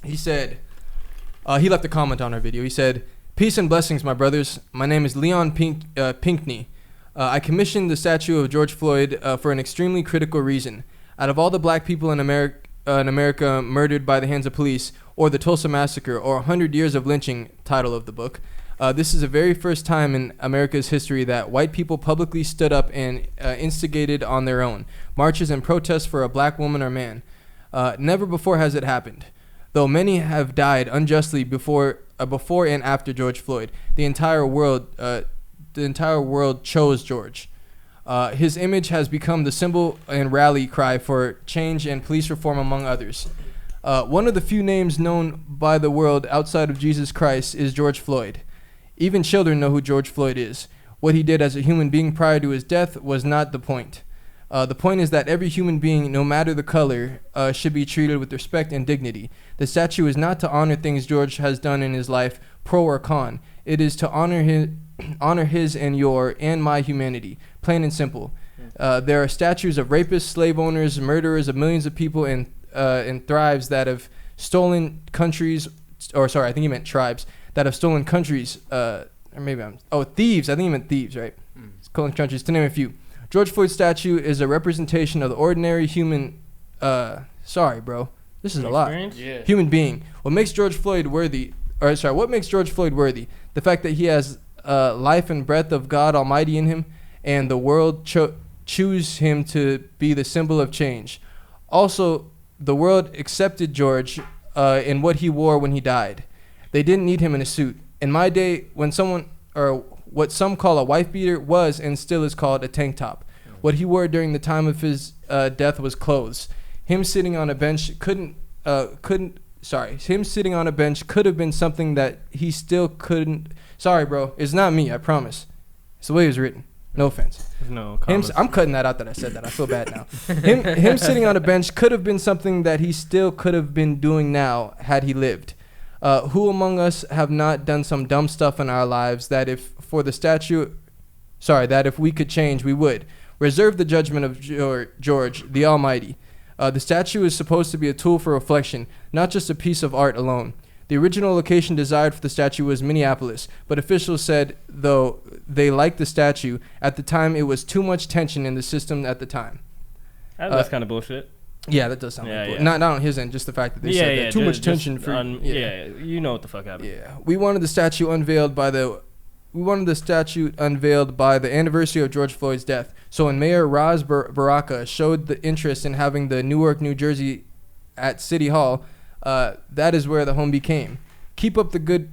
He said, he left a comment on our video. He said, "Peace and blessings, my brothers. My name is Leon Pinkney. I commissioned the statue of George Floyd for an extremely critical reason. Out of all the black people in America murdered by the hands of police, or the Tulsa Massacre, or 100 Years of Lynching, title of the book, this is the very first time in America's history that white people publicly stood up and instigated on their own marches and protests for a black woman or man. Never before has it happened. Though many have died unjustly before and after George Floyd, the entire world chose George. His image has become the symbol and rally cry for change and police reform, among others. One of the few names known by the world outside of Jesus Christ is George Floyd. Even children know who George Floyd is. What he did as a human being prior to his death was not the point. The point is that every human being, no matter the color, should be treated with respect and dignity. The statue is not to honor things George has done in his life, pro or con. It is to honor his and your and my humanity, plain and simple. There are statues of rapists, slave owners, murderers of millions of people, and thrives that have stolen countries, or sorry, I think he meant tribes that have stolen countries. Or maybe thieves. I think he meant thieves, right? Stolen countries, to name a few. George Floyd's statue is a representation of the ordinary human. Sorry, bro, this is a lot. Yeah. Human being. What makes George Floyd worthy? What makes George Floyd worthy? The fact that he has life and breath of God Almighty in him, and the world choose him to be the symbol of change. Also, the world accepted George in what he wore when he died. They didn't need him in a suit. In my day, when someone, or what some call a wife beater, was and still is called a tank top. What he wore during the time of his death was clothes. Him sitting on a bench him sitting on a bench could have been something that he still couldn't. Sorry, bro. It's not me, I promise. It's the way it was written. No offense. No, I'm cutting that out that I said that. I feel bad now. him sitting on a bench could have been something that he still could have been doing now had he lived. Who among us have not done some dumb stuff in our lives that if we could change, we would. Reserve the judgment of George, the Almighty. The statue is supposed to be a tool for reflection, not just a piece of art alone. The original location desired for the statue was Minneapolis, but officials said, though they liked the statue, at the time it was too much tension in the system at the time. That's kind of bullshit. Yeah, that does sound like bullshit. yeah. Not on his end, just the fact that they said that too much tension for. You know what the fuck happened. Yeah, we wanted the statue unveiled by the anniversary of George Floyd's death. So when Mayor Raz Baraka showed the interest in having the Newark, New Jersey at City Hall, that is where the home became. Keep up the good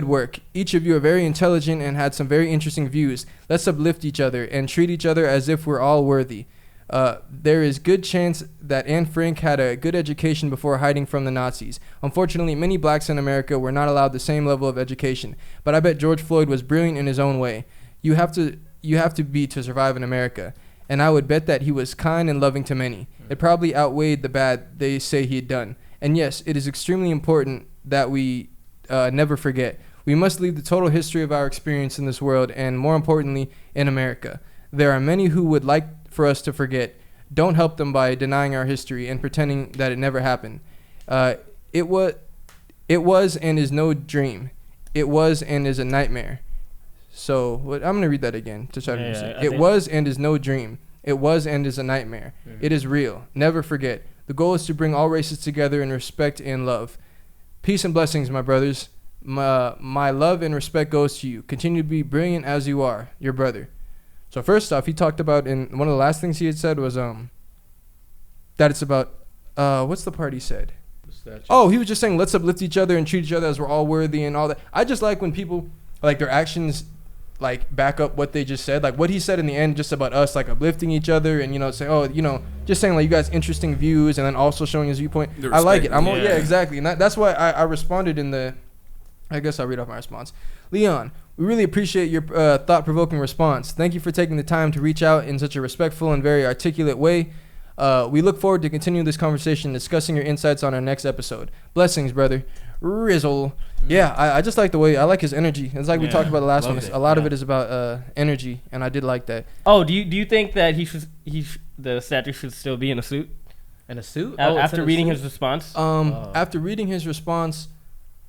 work. Each of you are very intelligent and had some very interesting views. Let's uplift each other and treat each other as if we're all worthy. There is good chance that Anne Frank had a good education before hiding from the Nazis. Unfortunately, many blacks in America were not allowed the same level of education. But I bet George Floyd was brilliant in his own way. You have to be to survive in America. and I would bet that he was kind and loving to many. It probably outweighed the bad they say he had done. And yes, it is extremely important that we never forget. We must leave the total history of our experience in this world, and more importantly, in America. There are many who would like for us to forget. Don't help them by denying our history and pretending that it never happened. It was and is no dream. It was and is a nightmare. So I'm going to read that again to try to understand. It was and is no dream. It was and is a nightmare. It is real. Never forget. The goal is to bring all races together in respect and love. Peace and blessings, my brothers. My love and respect goes to you. Continue to be brilliant as you are, your brother. So first off, he talked about, in one of the last things he had said was that it's about, what's the part he said? Oh, he was just saying, let's uplift each other and treat each other as we're all worthy and all that. I just like when people, like, their actions, like, back up what they just said. Like, what he said in the end, just about us, like, uplifting each other and, say, oh, just saying, like, you guys interesting views and then also showing his viewpoint. I like it. Yeah, exactly. And that's why I responded in the, I guess I'll read off my response. Leon, we really appreciate your thought-provoking response. Thank you for taking the time to reach out in such a respectful and very articulate way. We look forward to continuing this conversation, discussing your insights on our next episode. Blessings, brother. Rizzle. Yeah, I just like the way, I like his energy. It's like we talked about the last one. A lot of it is about energy, and I did like that. Oh, do you think that the statue should still be in a suit? In a suit? After reading his response? After reading his response,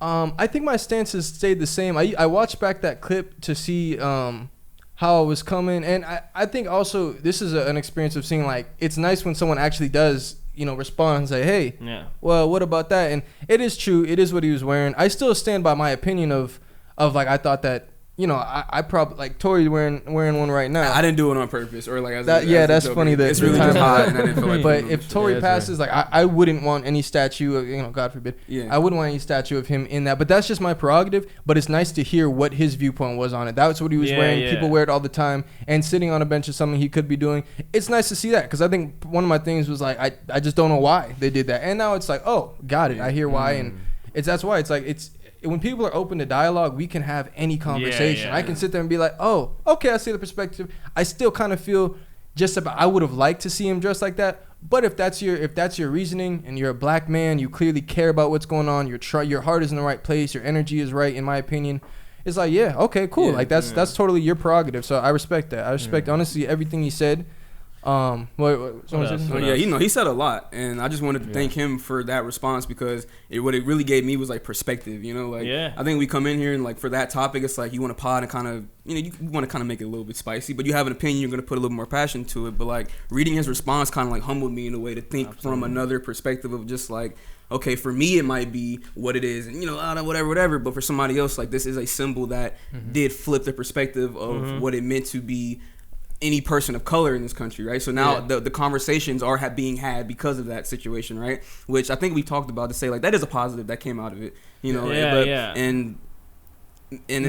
I think my stance has stayed the same. I watched back that clip to see how it was coming, and I think also this is an experience of seeing, like, it's nice when someone actually does respond and say, hey, well, what about that? And it is true, it is what he was wearing. I still stand by my opinion of like, I thought that I probably, like, Tori's wearing one right now. I didn't do it on purpose, or like that's funny that it's really just hot, and I didn't feel like. But if Tori passes, like, I wouldn't want any statue of, God forbid, I wouldn't want any statue of him in that. But that's just my prerogative. But it's nice to hear what his viewpoint was on it. That's what he was wearing. Yeah. People wear it all the time, and sitting on a bench is something he could be doing. It's nice to see that, because I think one of my things was like, I just don't know why they did that, and now it's like, oh, got it. I hear why, and that's why it's like when people are open to dialogue, we can have any conversation. I can sit there and be like, oh, okay, I see the perspective. I still kind of feel I would have liked to see him dressed like that. But if that's your reasoning, and you're a black man, you clearly care about what's going on, your heart is in the right place, your energy is right, in my opinion, it's like, yeah, okay, cool. Like, that's totally your prerogative. So I respect that. I respect, honestly, everything he said. He said a lot, and I just wanted to thank him for that response, because what it really gave me was, like, perspective. I think we come in here and, like, for that topic, it's like you want to pod and kind of you want to kind of make it a little bit spicy, but you have an opinion, you're going to put a little more passion to it. But, like, reading his response kind of, like, humbled me in a way to think from another perspective of just, like, okay, for me it might be what it is, and whatever, but for somebody else, like, this is a symbol that did flip the perspective of what it meant to be any person of color in this country, right? So now the conversations are being had because of that situation, right? Which I think we talked about, to say, like, that is a positive that came out of it, And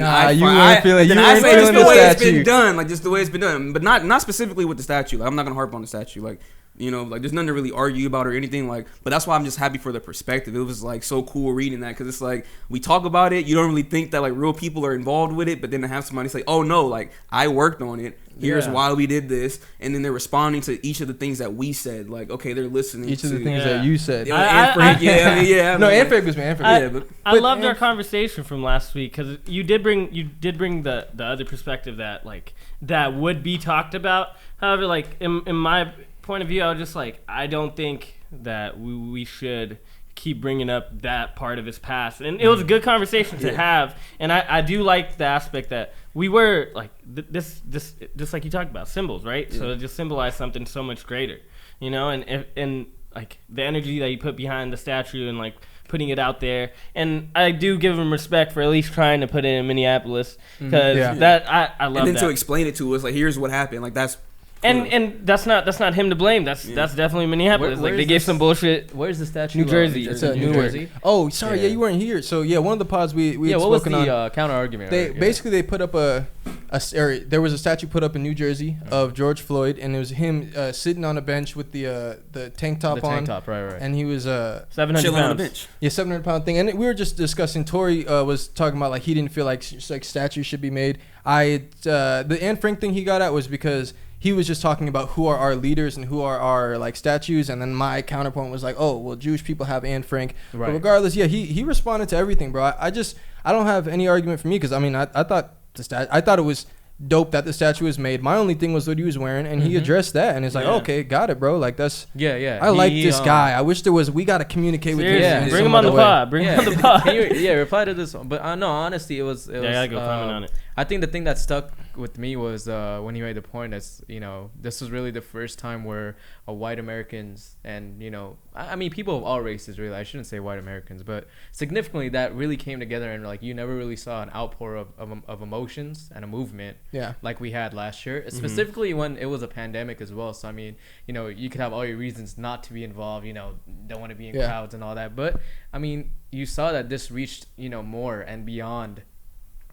I say just the way it's been done, like, just the way it's been done, but not specifically with the statue. Like, I'm not gonna harp on the statue, like. Like, there's nothing to really argue about or anything, like, but that's why I'm just happy for the perspective. It was, like, so cool reading that, because it's like, we talk about it, you don't really think that, like, real people are involved with it, but then to have somebody say, oh no, like, I worked on it, here's why we did this, and then they're responding to each of the things that we said, like, okay, they're listening each of the things that you said. No, Anfreg was my Anfreg. I loved our conversation from last week, because you did bring the other perspective that, like, that would be talked about. However, like, in my point of view, I was just like, I don't think that we should keep bringing up that part of his past, and it was a good conversation to have. And I do like the aspect that we were like this just like you talked about, symbols, right? So it just symbolized something so much greater, and like the energy that you put behind the statue and, like, putting it out there. And I do give him respect for at least trying to put it in Minneapolis, because I love that. And then to explain it to us, like, here's what happened, like, that's. And that's not him to blame. That's definitely Minneapolis. Like, they gave some bullshit. Where's the statue? New Jersey. It's New Jersey. Oh, sorry. Yeah, you weren't here. So one of the pods we had spoken on. What was the counter argument? They put up there was a statue put up in New Jersey of George Floyd, and it was him sitting on a bench with the tank top on. The tank top, right. And he was 700 pounds. On the bench. Yeah, 700-pound thing. And we were just discussing. Tori was talking about, like, he didn't feel like statues should be made. The Anne Frank thing he got at was because he was just talking about who are our leaders and who are our like statues, and then my counterpoint was like, oh well, Jewish people have Anne Frank. Right. But regardless, yeah, he responded to everything, bro. I don't have any argument for me, because I mean I thought it was dope that the statue was made. My only thing was what he was wearing, and he addressed that, and it's like, okay, got it, bro. Like that's I like this guy. I wish there was. We got to communicate with him. Yeah, bring him on the pod. Bring him on the pod. Reply to this one. But no, honestly, it was. I gotta go comment on it. I think the thing that stuck with me was when he made the point that's, you know, this was really the first time where white Americans and, you know, I mean, people of all races, really, I shouldn't say white Americans, but significantly that really came together, and like you never really saw an outpour of emotions and a movement like we had last year, specifically when it was a pandemic as well. So I mean, you know, you could have all your reasons not to be involved, you know, don't want to be in crowds and all that, but I mean, you saw that this reached, you know, more and beyond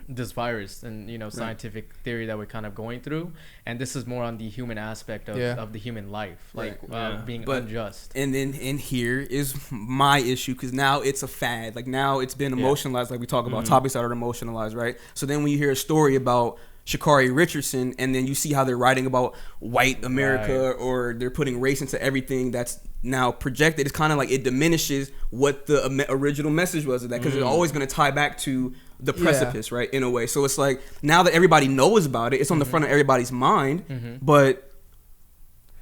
this virus and, you know, scientific theory that we're kind of going through, and this is more on the human aspect of the human life, like being unjust. And then here is my issue, because now it's a fad. Like now it's been emotionalized, like we talk about topics that are emotionalized, right? So then when you hear a story about Sha'Carri Richardson, and then you see how they're writing about white America, or they're putting race into everything that's now projected, it's kind of like it diminishes what the original message was of that, because it's always going to tie back to the precipice, right, in a way. So it's like now that everybody knows about it, it's on the front of everybody's mind, but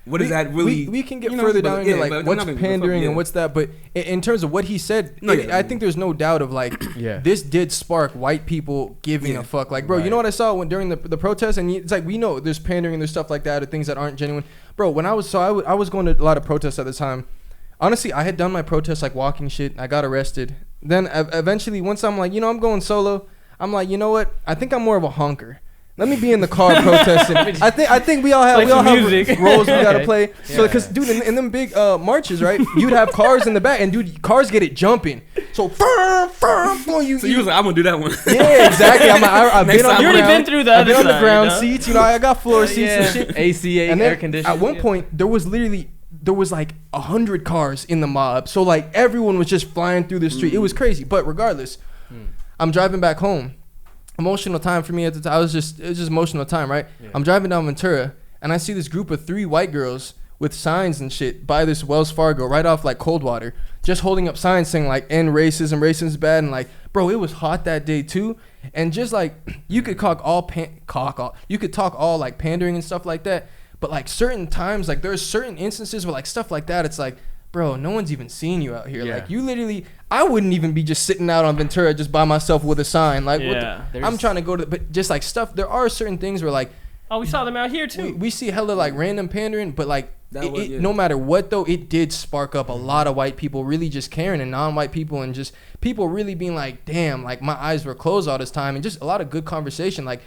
what is that really? We can get further down into like what's pandering and what's that, but in terms of what he said, I think there's no doubt of like this did spark white people giving a fuck. Like, bro, you know what I saw during the protest, and it's like we know there's pandering and there's stuff like that, or things that aren't genuine, bro. When I was going to a lot of protests at the time. Honestly, I had done my protest, like walking shit. I got arrested. Then eventually, once I'm like, you know, I'm going solo. I'm like, you know what? I think I'm more of a honker. Let me be in the car protesting. I think we all have roles we gotta play. So because dude, in them big marches, right? You'd have cars in the back, and dude, cars get it jumping. So you was like, I'm gonna do that one. Yeah, exactly. I've been on the ground. Been through that. I've been on the ground seats. You know, I got floor seats and shit. ACA, and air conditioning. At one point, there was like 100 cars in the mob. So like everyone was just flying through the street. It was crazy. But regardless, I'm driving back home. Emotional time for me at the time. It was just emotional time, right? Yeah. I'm driving down Ventura, and I see this group of 3 white girls with signs and shit by this Wells Fargo right off like Coldwater, just holding up signs saying like end racism, racism is bad, and like, bro, it was hot that day too, and just like you could talk all like pandering and stuff like that, but like certain times, like there's certain instances where like stuff like that, it's like, bro, no one's even seeing you out here. Yeah. Like you literally, I wouldn't even be just sitting out on Ventura just by myself with a sign. Like, I'm trying to go to, but just like stuff. There are certain things where like, oh, we saw them out here too. We see hella like random pandering, but like no matter what though, it did spark up a lot of white people really just caring, and non-white people, and just people really being like, damn, like my eyes were closed all this time, and just a lot of good conversation. Like,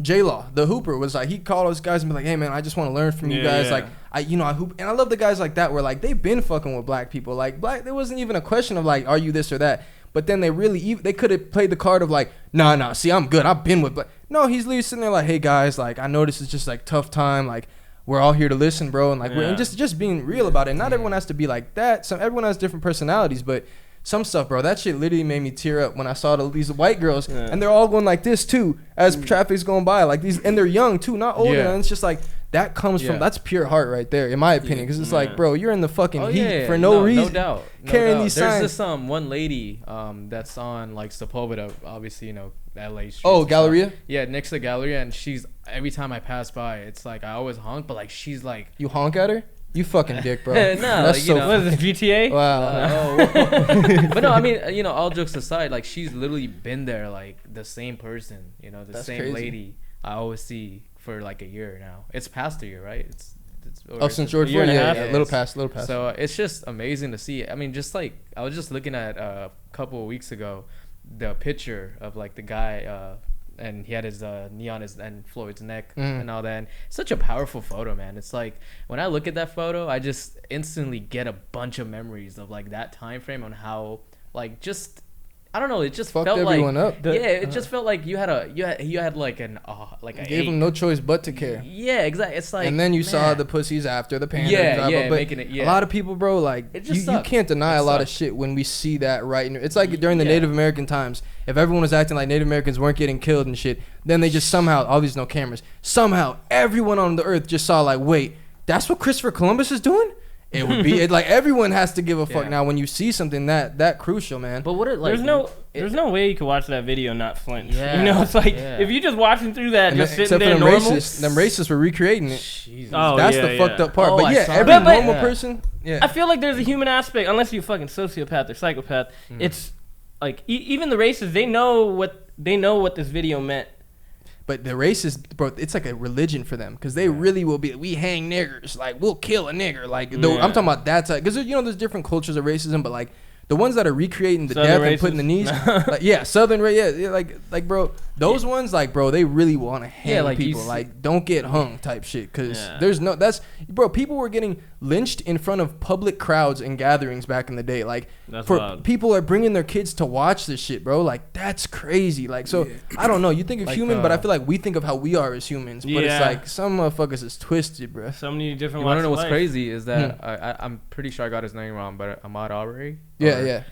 J-Law, the hooper, was like, he called those guys and be like, hey man, I just want to learn from you guys. Like I hoop, and I love the guys like that where like they've been fucking with black people. Like there wasn't even a question of like, are you this or that? But then they could have played the card of like, nah, see, I'm good. I've been with black. No, he's literally sitting there like, hey guys, like I know this is just like tough time. Like we're all here to listen, bro, and like and just being real about it. Not everyone has to be like that. Everyone has different personalities, but. Some stuff, bro. That shit literally made me tear up when I saw these white girls, and they're all going like this too as traffic's going by, like these, and they're young too, not older. And it's just like that comes from that's pure heart right there, in my opinion, because it's like, bro, you're in the fucking heat for no reason, no carrying doubt. these There's signs. this one lady that's on like Sepulveda, obviously, you know, LA streets. Oh, Galleria. Yeah, next to Galleria, and she's every time I pass by, it's like I always honk, but like she's like, you honk at her. You fucking dick, bro. No, that's like, so. Know, what is this, GTA? Wow. But no, I mean, you know, all jokes aside, like she's literally been there, like the same person, you know, the same crazy lady I always see for like a year now. It's past a year, right? It's since George Floyd, yeah, little past. So it's just amazing to see. I mean, just like I was just looking at a couple of weeks ago, the picture of like the guy. And he had his knee on his and Floyd's neck and all that. And such a powerful photo, man. It's like when I look at that photo, I just instantly get a bunch of memories of like that time frame on how like just I don't know. It just Fucked felt everyone like up. it just felt like you had like an like a Gave them no choice but to care. Yeah, exactly. It's like, and then you saw man. the pussies after the panders. Yeah, but making it. Yeah. a lot of people, bro, like It just you sucked. can't deny It a lot of sucked. shit when we see that right. It's like during the Yeah. Native American times. If everyone was acting like Native Americans weren't getting killed and shit, then they just somehow, all these no cameras, somehow everyone on the earth just saw like, wait, that's what Christopher Columbus is doing? It would be like everyone has to give a fuck Yeah. now when you see something that crucial, man. But what it like? There's no way you could watch that video and not flinch. Yeah, You know, it's like yeah. if you just watching through that, And just except sitting for there them normal. racists were recreating it. Jesus. Oh, That's yeah, the fucked yeah. up part. Oh, but I yeah, saw every that. normal Yeah. person. Yeah. I feel like there's a human aspect, unless you're fucking sociopath or psychopath. It's like even the racists, they know what this video meant. But the racists, bro, it's like a religion for them because they really will be. We hang niggers, like we'll kill a nigger. Like I'm talking about that side because there's different cultures of racism, but like the ones that are recreating the Southern death racists? and putting the knees, like Southern like bro, those ones like bro, they really want to hang like, you people, see- like don't get hung type shit because Yeah. there's no bro, people were getting lynched in front of public crowds and gatherings back in the day, like That's for wild. people are bringing their kids to watch this shit, bro, like that's crazy, like so I don't know, you think of Like, human, but I feel like we think of how we are as humans, but it's Yeah. like some motherfuckers is twisted, bro. So many different. You want walks to know of what's life. crazy is that I'm pretty sure I got his name wrong, but Ahmaud Arbery. Yeah.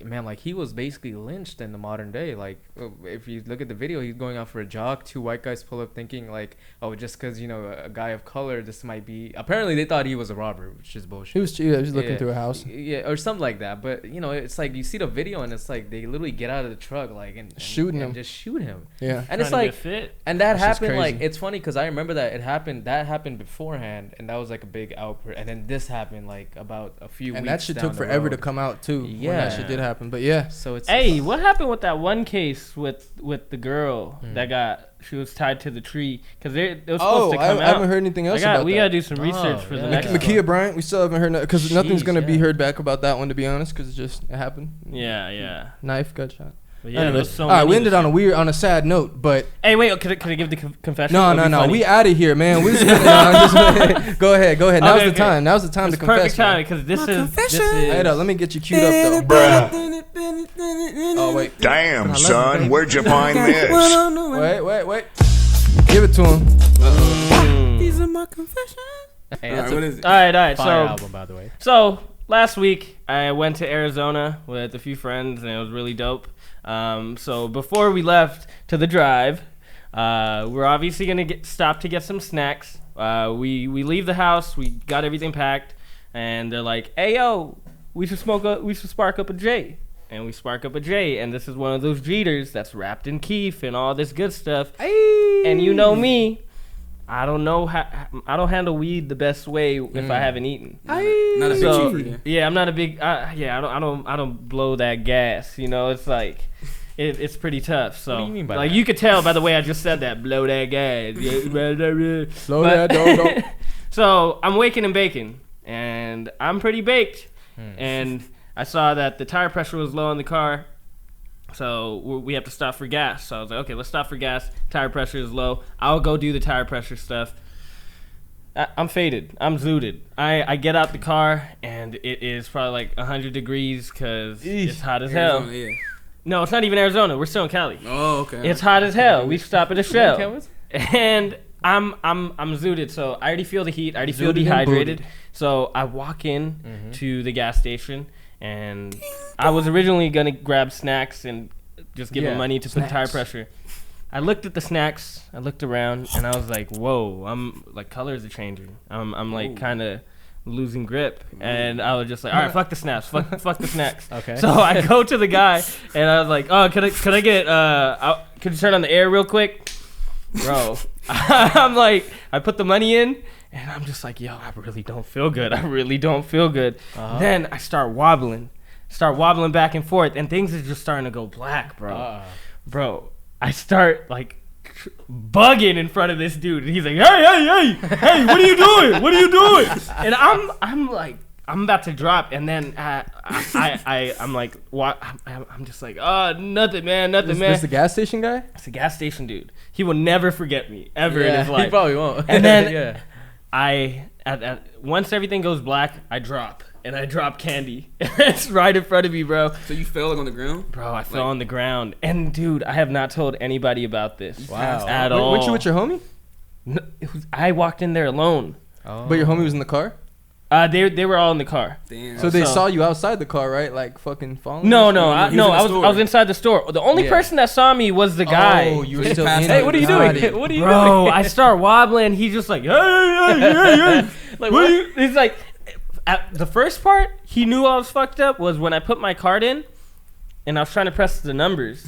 Man, like he was basically lynched in the modern day. Like if you look at the video, he's going out for a jog. Two white guys pull up thinking like, oh, just because a guy of color, this might be. Apparently, they thought he was a robber, which is bullshit. He was looking Yeah. through a house. Yeah, or something like that. But it's like you see the video and it's like they literally get out of the truck like and Shooting him. just shoot him. Yeah. And it's Trying to like, get fit. and that That's just happened like crazy. it's funny because I remember that that happened beforehand, and that was like a big outbreak, and then this happened like about a few And weeks. that shit down took the forever to road. come out too. When Yeah. that shit did happen. But yeah. So it's Hey, what happened with that one case with the girl that she was tied to the tree because it was supposed to come I out. haven't heard anything else about We that. gotta do some research for the yeah. next Makia one. Bryant, we still haven't heard because nothing's Jeez, gonna be yeah. heard back about that one, to be honest, because it happened. Yeah. Knife gunshot. But yeah, Anyways, there's so all right, many we ended this on a sad note, but Hey, wait, could I give the confession? no, That'd be funny. we out of here, man. We just, go ahead. Now's Okay, the time. Now's the time It's to confess. perfect time man. because this is Hey, let me get you queued up though. Oh wait, Damn, son, where'd you find this? wait. Give it to him. These are my confessions. Hey, Alright, that's what a is it? all right. fire So album, by the way. So last week I went to Arizona with a few friends and it was really dope. So before we left to the drive, we're obviously gonna stop to get some snacks. We leave the house, we got everything packed, and they're like, "Hey yo, we should spark up a J." And we spark up a J, and this is one of those Jeters that's wrapped in keef and all this good stuff. And you know me, I don't handle weed the best way if I haven't eaten. Not a big So cheater. yeah, I'm not a big. I don't blow that gas. It's like it's pretty tough. So What do you mean by like that? you could tell by the way I just said that. Blow that gas. Slow But- that dog. So I'm waking and baking, and I'm pretty baked. And I saw that the tire pressure was low in the car, so we have to stop for gas. So I was like, okay, let's stop for gas. Tire pressure is low. I'll go do the tire pressure stuff. I'm faded. I'm zooted. I get out the car, and it is probably like 100 degrees because it's hot as hell. Arizona, yeah. No, it's not even Arizona. We're still in Cali. Oh, okay. It's hot as hell. We stop at a Shell, cameras? and I'm zooted. So I already feel the heat. I already feel Zooted and dehydrated. booted. So I walk in to the gas station, and I was originally gonna grab snacks and just give them money to put tire pressure. I looked at the snacks. I looked around, and I was like, "Whoa!" I'm like, colors are changing. I'm like kind of losing grip, and I was just like, "All right, fuck the snaps. Fuck the snacks." Okay. So I go to the guy, and I was like, "Oh, could I get could you turn on the air real quick, bro?" I'm like, I put the money in, and I'm just like, "Yo, I really don't feel good. I really don't feel good." Then I start wobbling back and forth, and things are just starting to go black, bro. Bro, I start like bugging in front of this dude, and he's like, hey, what are you doing? And I'm like, I'm about to drop, and then I'm like, what? I'm just like, oh, nothing, man. This the gas station guy? It's a gas station dude. He will never forget me ever in his life. He probably won't. And then yeah. I once everything goes black, I drop. and I dropped candy. It's right in front of me, bro. So you fell like on the ground? Bro, I fell on the ground. And dude, I have not told anybody about this. Wow. At all. Weren't you with your homie? No, I walked in there alone. Oh. But your homie was in the car? They were all in the car. Damn. So they saw you outside the car, right? Like fucking falling? No, He was in the I store. was inside the store. The only person that saw me was the guy. Oh, you were He still passed in out. it. Hey, what are you Got doing? it. What are you Bro, doing? I start wobbling. He's just like, hey. Like, What are you? He's like, at the first part, he knew I was fucked up was when I put my card in, and I was trying to press the numbers,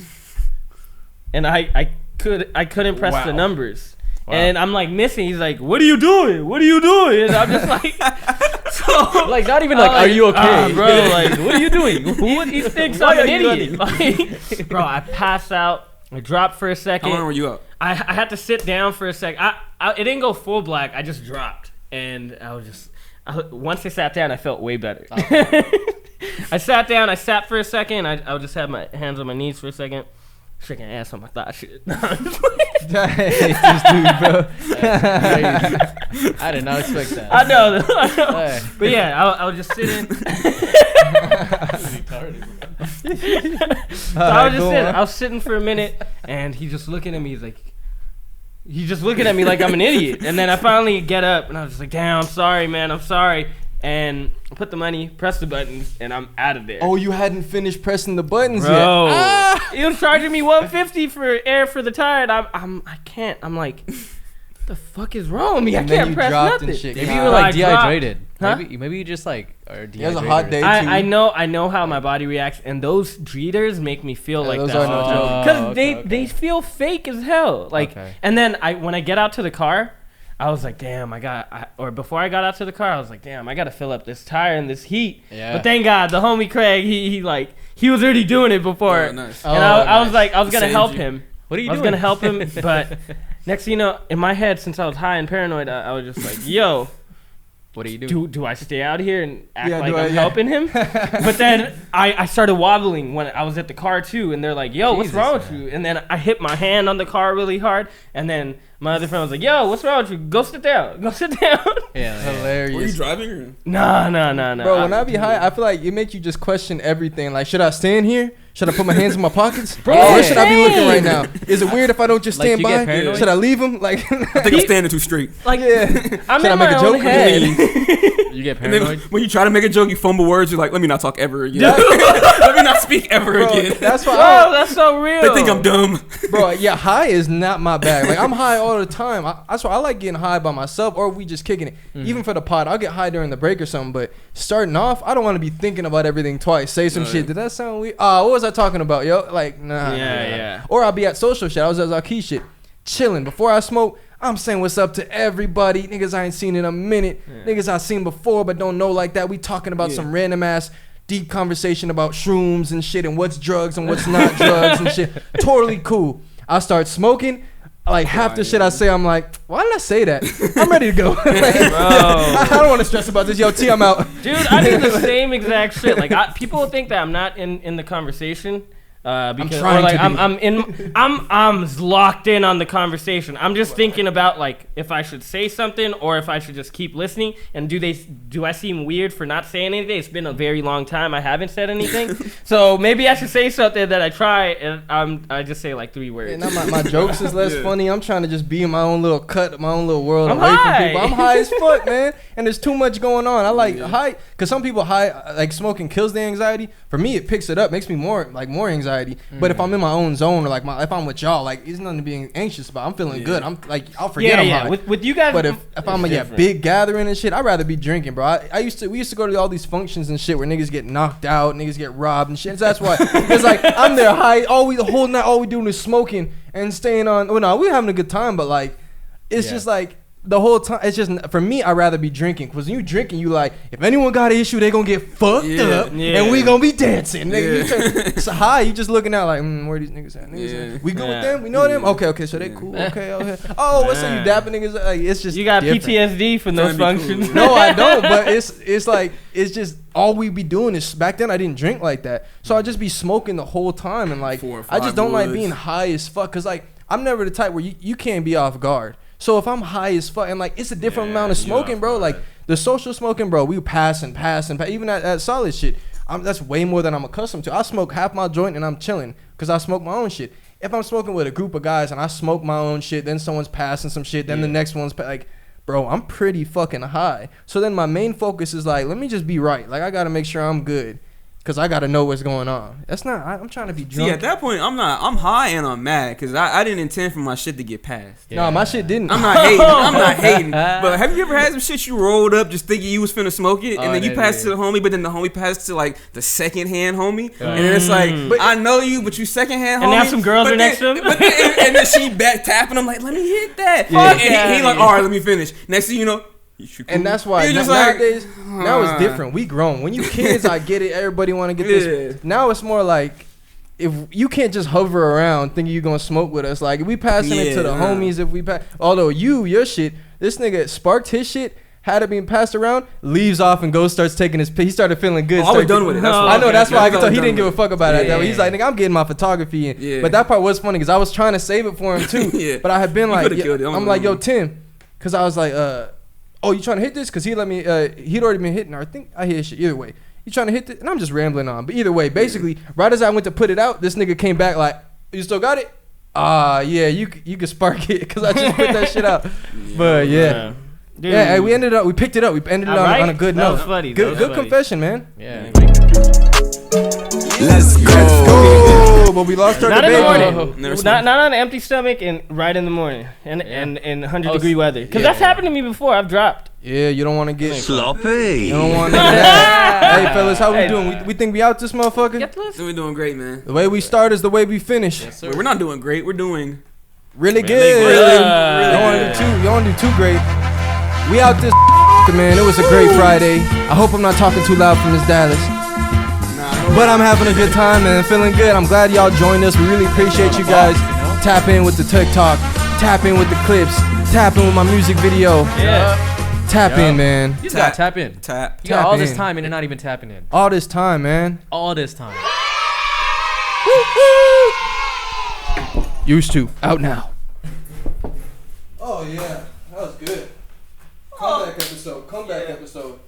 and I couldn't press the numbers, and I'm like missing. He's like, what are you doing? What are you doing? And I'm just like, so Like, not even like, are you okay? bro? Like, what are you doing? What he thinks I'm an idiot? Like, bro, I passed out. I dropped for a second. How long were you up? I had to sit down for a sec. It didn't go full black. I just dropped, and I was just. Once I sat down, I felt way better. I sat down. I sat for a second. I would just have my hands on my knees for a second. Shaking ass on my thigh shit. I hate this dude, bro. I did not expect that. I know. Hey. But yeah, I was just sitting. So I was just sitting. I was sitting for a minute, and he just looking at me. He's just looking at me like I'm an idiot. And then I finally get up, and I was just like, damn, I'm sorry, man. I'm sorry. And I put the money, press the buttons, and I'm out of there. Oh, you hadn't finished pressing the buttons Bro, yet. he was charging me $150 for air for the tire. And I can't. I'm like, what the fuck is wrong with me? I And then can't you press dropped nothing. and shit. Maybe Yeah. you were like I dropped. dehydrated. Huh? Maybe you just like are dehydrated. It was a hot day. I know how my body reacts, and those dreeters make me feel like those that are no joke. because okay. they feel fake as hell. Like, Okay. and then when I get out to the car, I was like, damn, or before I got out to the car, I was like, damn, I gotta fill up this tire in this heat. Yeah. But thank God, the homie Craig, he was already doing it before, Oh, nice. and I was nice. like, I was gonna Saved help you. him. What are you I was doing? gonna help him, but next thing you know, in my head, since I was high and paranoid, I was just like, yo. What are you doing? Do I stay out here and act Yeah, like do I- I'm yeah. helping him? But then I started wobbling when I was at the car too, and they're like, "Yo, what's Jesus, wrong with man. you?" And then I hit my hand on the car really hard, and then my other friend was like, "Yo, what's wrong with you? Go sit down. Go sit down." Yeah. Hilarious. Were you driving or? No. Bro, when I be high, I feel like it makes you just question everything. Like, should I stand here? Should I put my hands in my pockets? Bro, Where should I be looking same. right now? Is it weird if I don't just Like, stand you get by? paranoid? Should I leave him? Like, I think I'm standing too straight. like, yeah. I'm Should I in make my a own joke? head. You get And then paranoid. when you try to make a joke, you fumble words. You're like, let me not talk ever again. Let me not speak ever Bro, again. that's why. Bro, that's so real. They think I'm dumb. Bro, yeah, high is not my bag. Like, I'm high all the time. That's why I like getting high by myself, or we just kicking it. Even for the pod, I'll get high during the break or something. But starting off, I don't want to be thinking about everything twice. Say some No, shit. yeah. Did that sound weird? What was I talking about, yo? Like, nah. Yeah. Or I'll be at social shit. I was at Zaki shit, chilling. Before I smoke, I'm saying what's up to everybody. Niggas I ain't seen in a minute. Niggas I seen before but don't know like that. We talking about some random ass deep conversation about shrooms and shit and what's drugs and what's not drugs and shit. Totally cool. I start smoking. Like half the shit I say, I'm like, why did I say that? I'm ready to go. Like, I don't want to stress about this. Yo, T, I'm out. Dude, I do the same exact shit. Like, people think that I'm not in the conversation. Because trying or like to be. I'm locked in on the conversation. I'm just thinking about like if I should say something or if I should just keep listening. And do I seem weird for not saying anything? It's been a very long time. I haven't said anything, so maybe I should say something that I try and I just say like 3 words. And now my jokes is less funny. I'm trying to just be in my own little cut, my own little world I'm away high. from people. I'm high as fuck, man. And there's too much going on. I like high because some people high like smoking kills the anxiety. For me, it picks it up, makes me more anxiety. But if I'm in my own zone or like if I'm with y'all, like it's nothing to be anxious about. I'm feeling good. I'm like I'll forget I'm high. With you guys. But if I'm it's a different. big gathering and shit, I'd rather be drinking, bro. We used to go to all these functions and shit where niggas get knocked out, niggas get robbed and shit. So that's why it's like I'm there high the whole night. All we doing is smoking and staying on. Well, no, we're having a good time, but like it's just like the whole time. It's just for me. I'd rather be drinking because when you drinking, you like if anyone got an issue, they gonna get fucked up and we gonna be dancing. Nigga, it's high. You just looking out like where these niggas at? Niggas at? We good with them? We know them? Okay, so they cool. Okay. Oh, what's up? You dapping niggas? Like it's just you got different. PTSD from those Trying to be functions. cool. No, I don't. But it's like it's just all we be doing is back then I didn't drink like that, so I just be smoking the whole time and like 4 or I just 5 don't like woods. being high as fuck because like I'm never the type where you can't be off guard. So if I'm high as fuck and like it's a different amount of you smoking, off bro, guard. like The social smoking, bro, we passing. Even at solid shit. That's way more than I'm accustomed to. I smoke half my joint and I'm chilling because I smoke my own shit. If I'm smoking with a group of guys and I smoke my own shit, then someone's passing some shit, then the next one's like, bro, I'm pretty fucking high. So then my main focus is like, let me just be right. Like, I got to make sure I'm good. Cause I gotta know what's going on. That's not. I'm trying to be drunk. See, at that point, I'm not. I'm high and I'm mad because I didn't intend for my shit to get passed. Yeah. No, my shit didn't. I'm not hating. I'm not hating. But have you ever had some shit you rolled up just thinking you was finna smoke it, and then you passed it to the homie, but then the homie passed to like the second hand homie, and then it's like, I know you, but you second hand homie. And now some girls are next to him. And then she back tapping him like, let me hit that. Yeah. And he like, all right, let me finish. Next thing you know. And that's why nowadays, now it's different. We grown. When you kids, I get it. Everybody want to get this. Now it's more like, if you can't just hover around thinking you're gonna smoke with us. Like, if we passing it to the homies, if we pass. Although your shit, this nigga sparked his shit, had it being passed around, leaves off and starts taking his. He started feeling good. I was done with it. That's I know. That's why I could tell he didn't give a fuck about it. That way. He's like, nigga, I'm getting my photography in. But that part was funny because I was trying to save it for him too. But I had been like, I'm like, yo, Tim, because I was like, oh, you trying to hit this? Because he let me, he'd already been hitting, or I think I hit shit. Either way, you trying to hit this? And I'm just rambling on. But either way, basically, right as I went to put it out, this nigga came back like, you still got it? Yeah, you can spark it because I just put that shit out. But yeah. Dude. Yeah, we picked it up. We ended it on a good note. That was funny. Good confession, man. Yeah. Let's go. But we lost our not debate. in the morning. Not on an empty stomach and right in the morning and 100-degree weather. Because that's happened to me before. I've dropped. Yeah, you don't want to get sloppy. You don't want to get that. Hey, fellas, how we doing? We think we out this motherfucker? So we're doing great, man. The way we start is the way we finish. Yes, we're not doing great. We're doing really good. Really you don't want to do too great. We out this man. It was a great Friday. I hope I'm not talking too loud from this Dallas. But I'm having a good time and feeling good. I'm glad y'all joined us. We really appreciate you guys. Tap in with the TikTok. Tap in with the clips. Tap in with my music video. Yeah. Tap in, man. You just gotta tap in. Tap. You got all this time and you're not even tapping in. All this time, man. All this time. Used to. Out now. Oh, yeah. That was good. Comeback episode.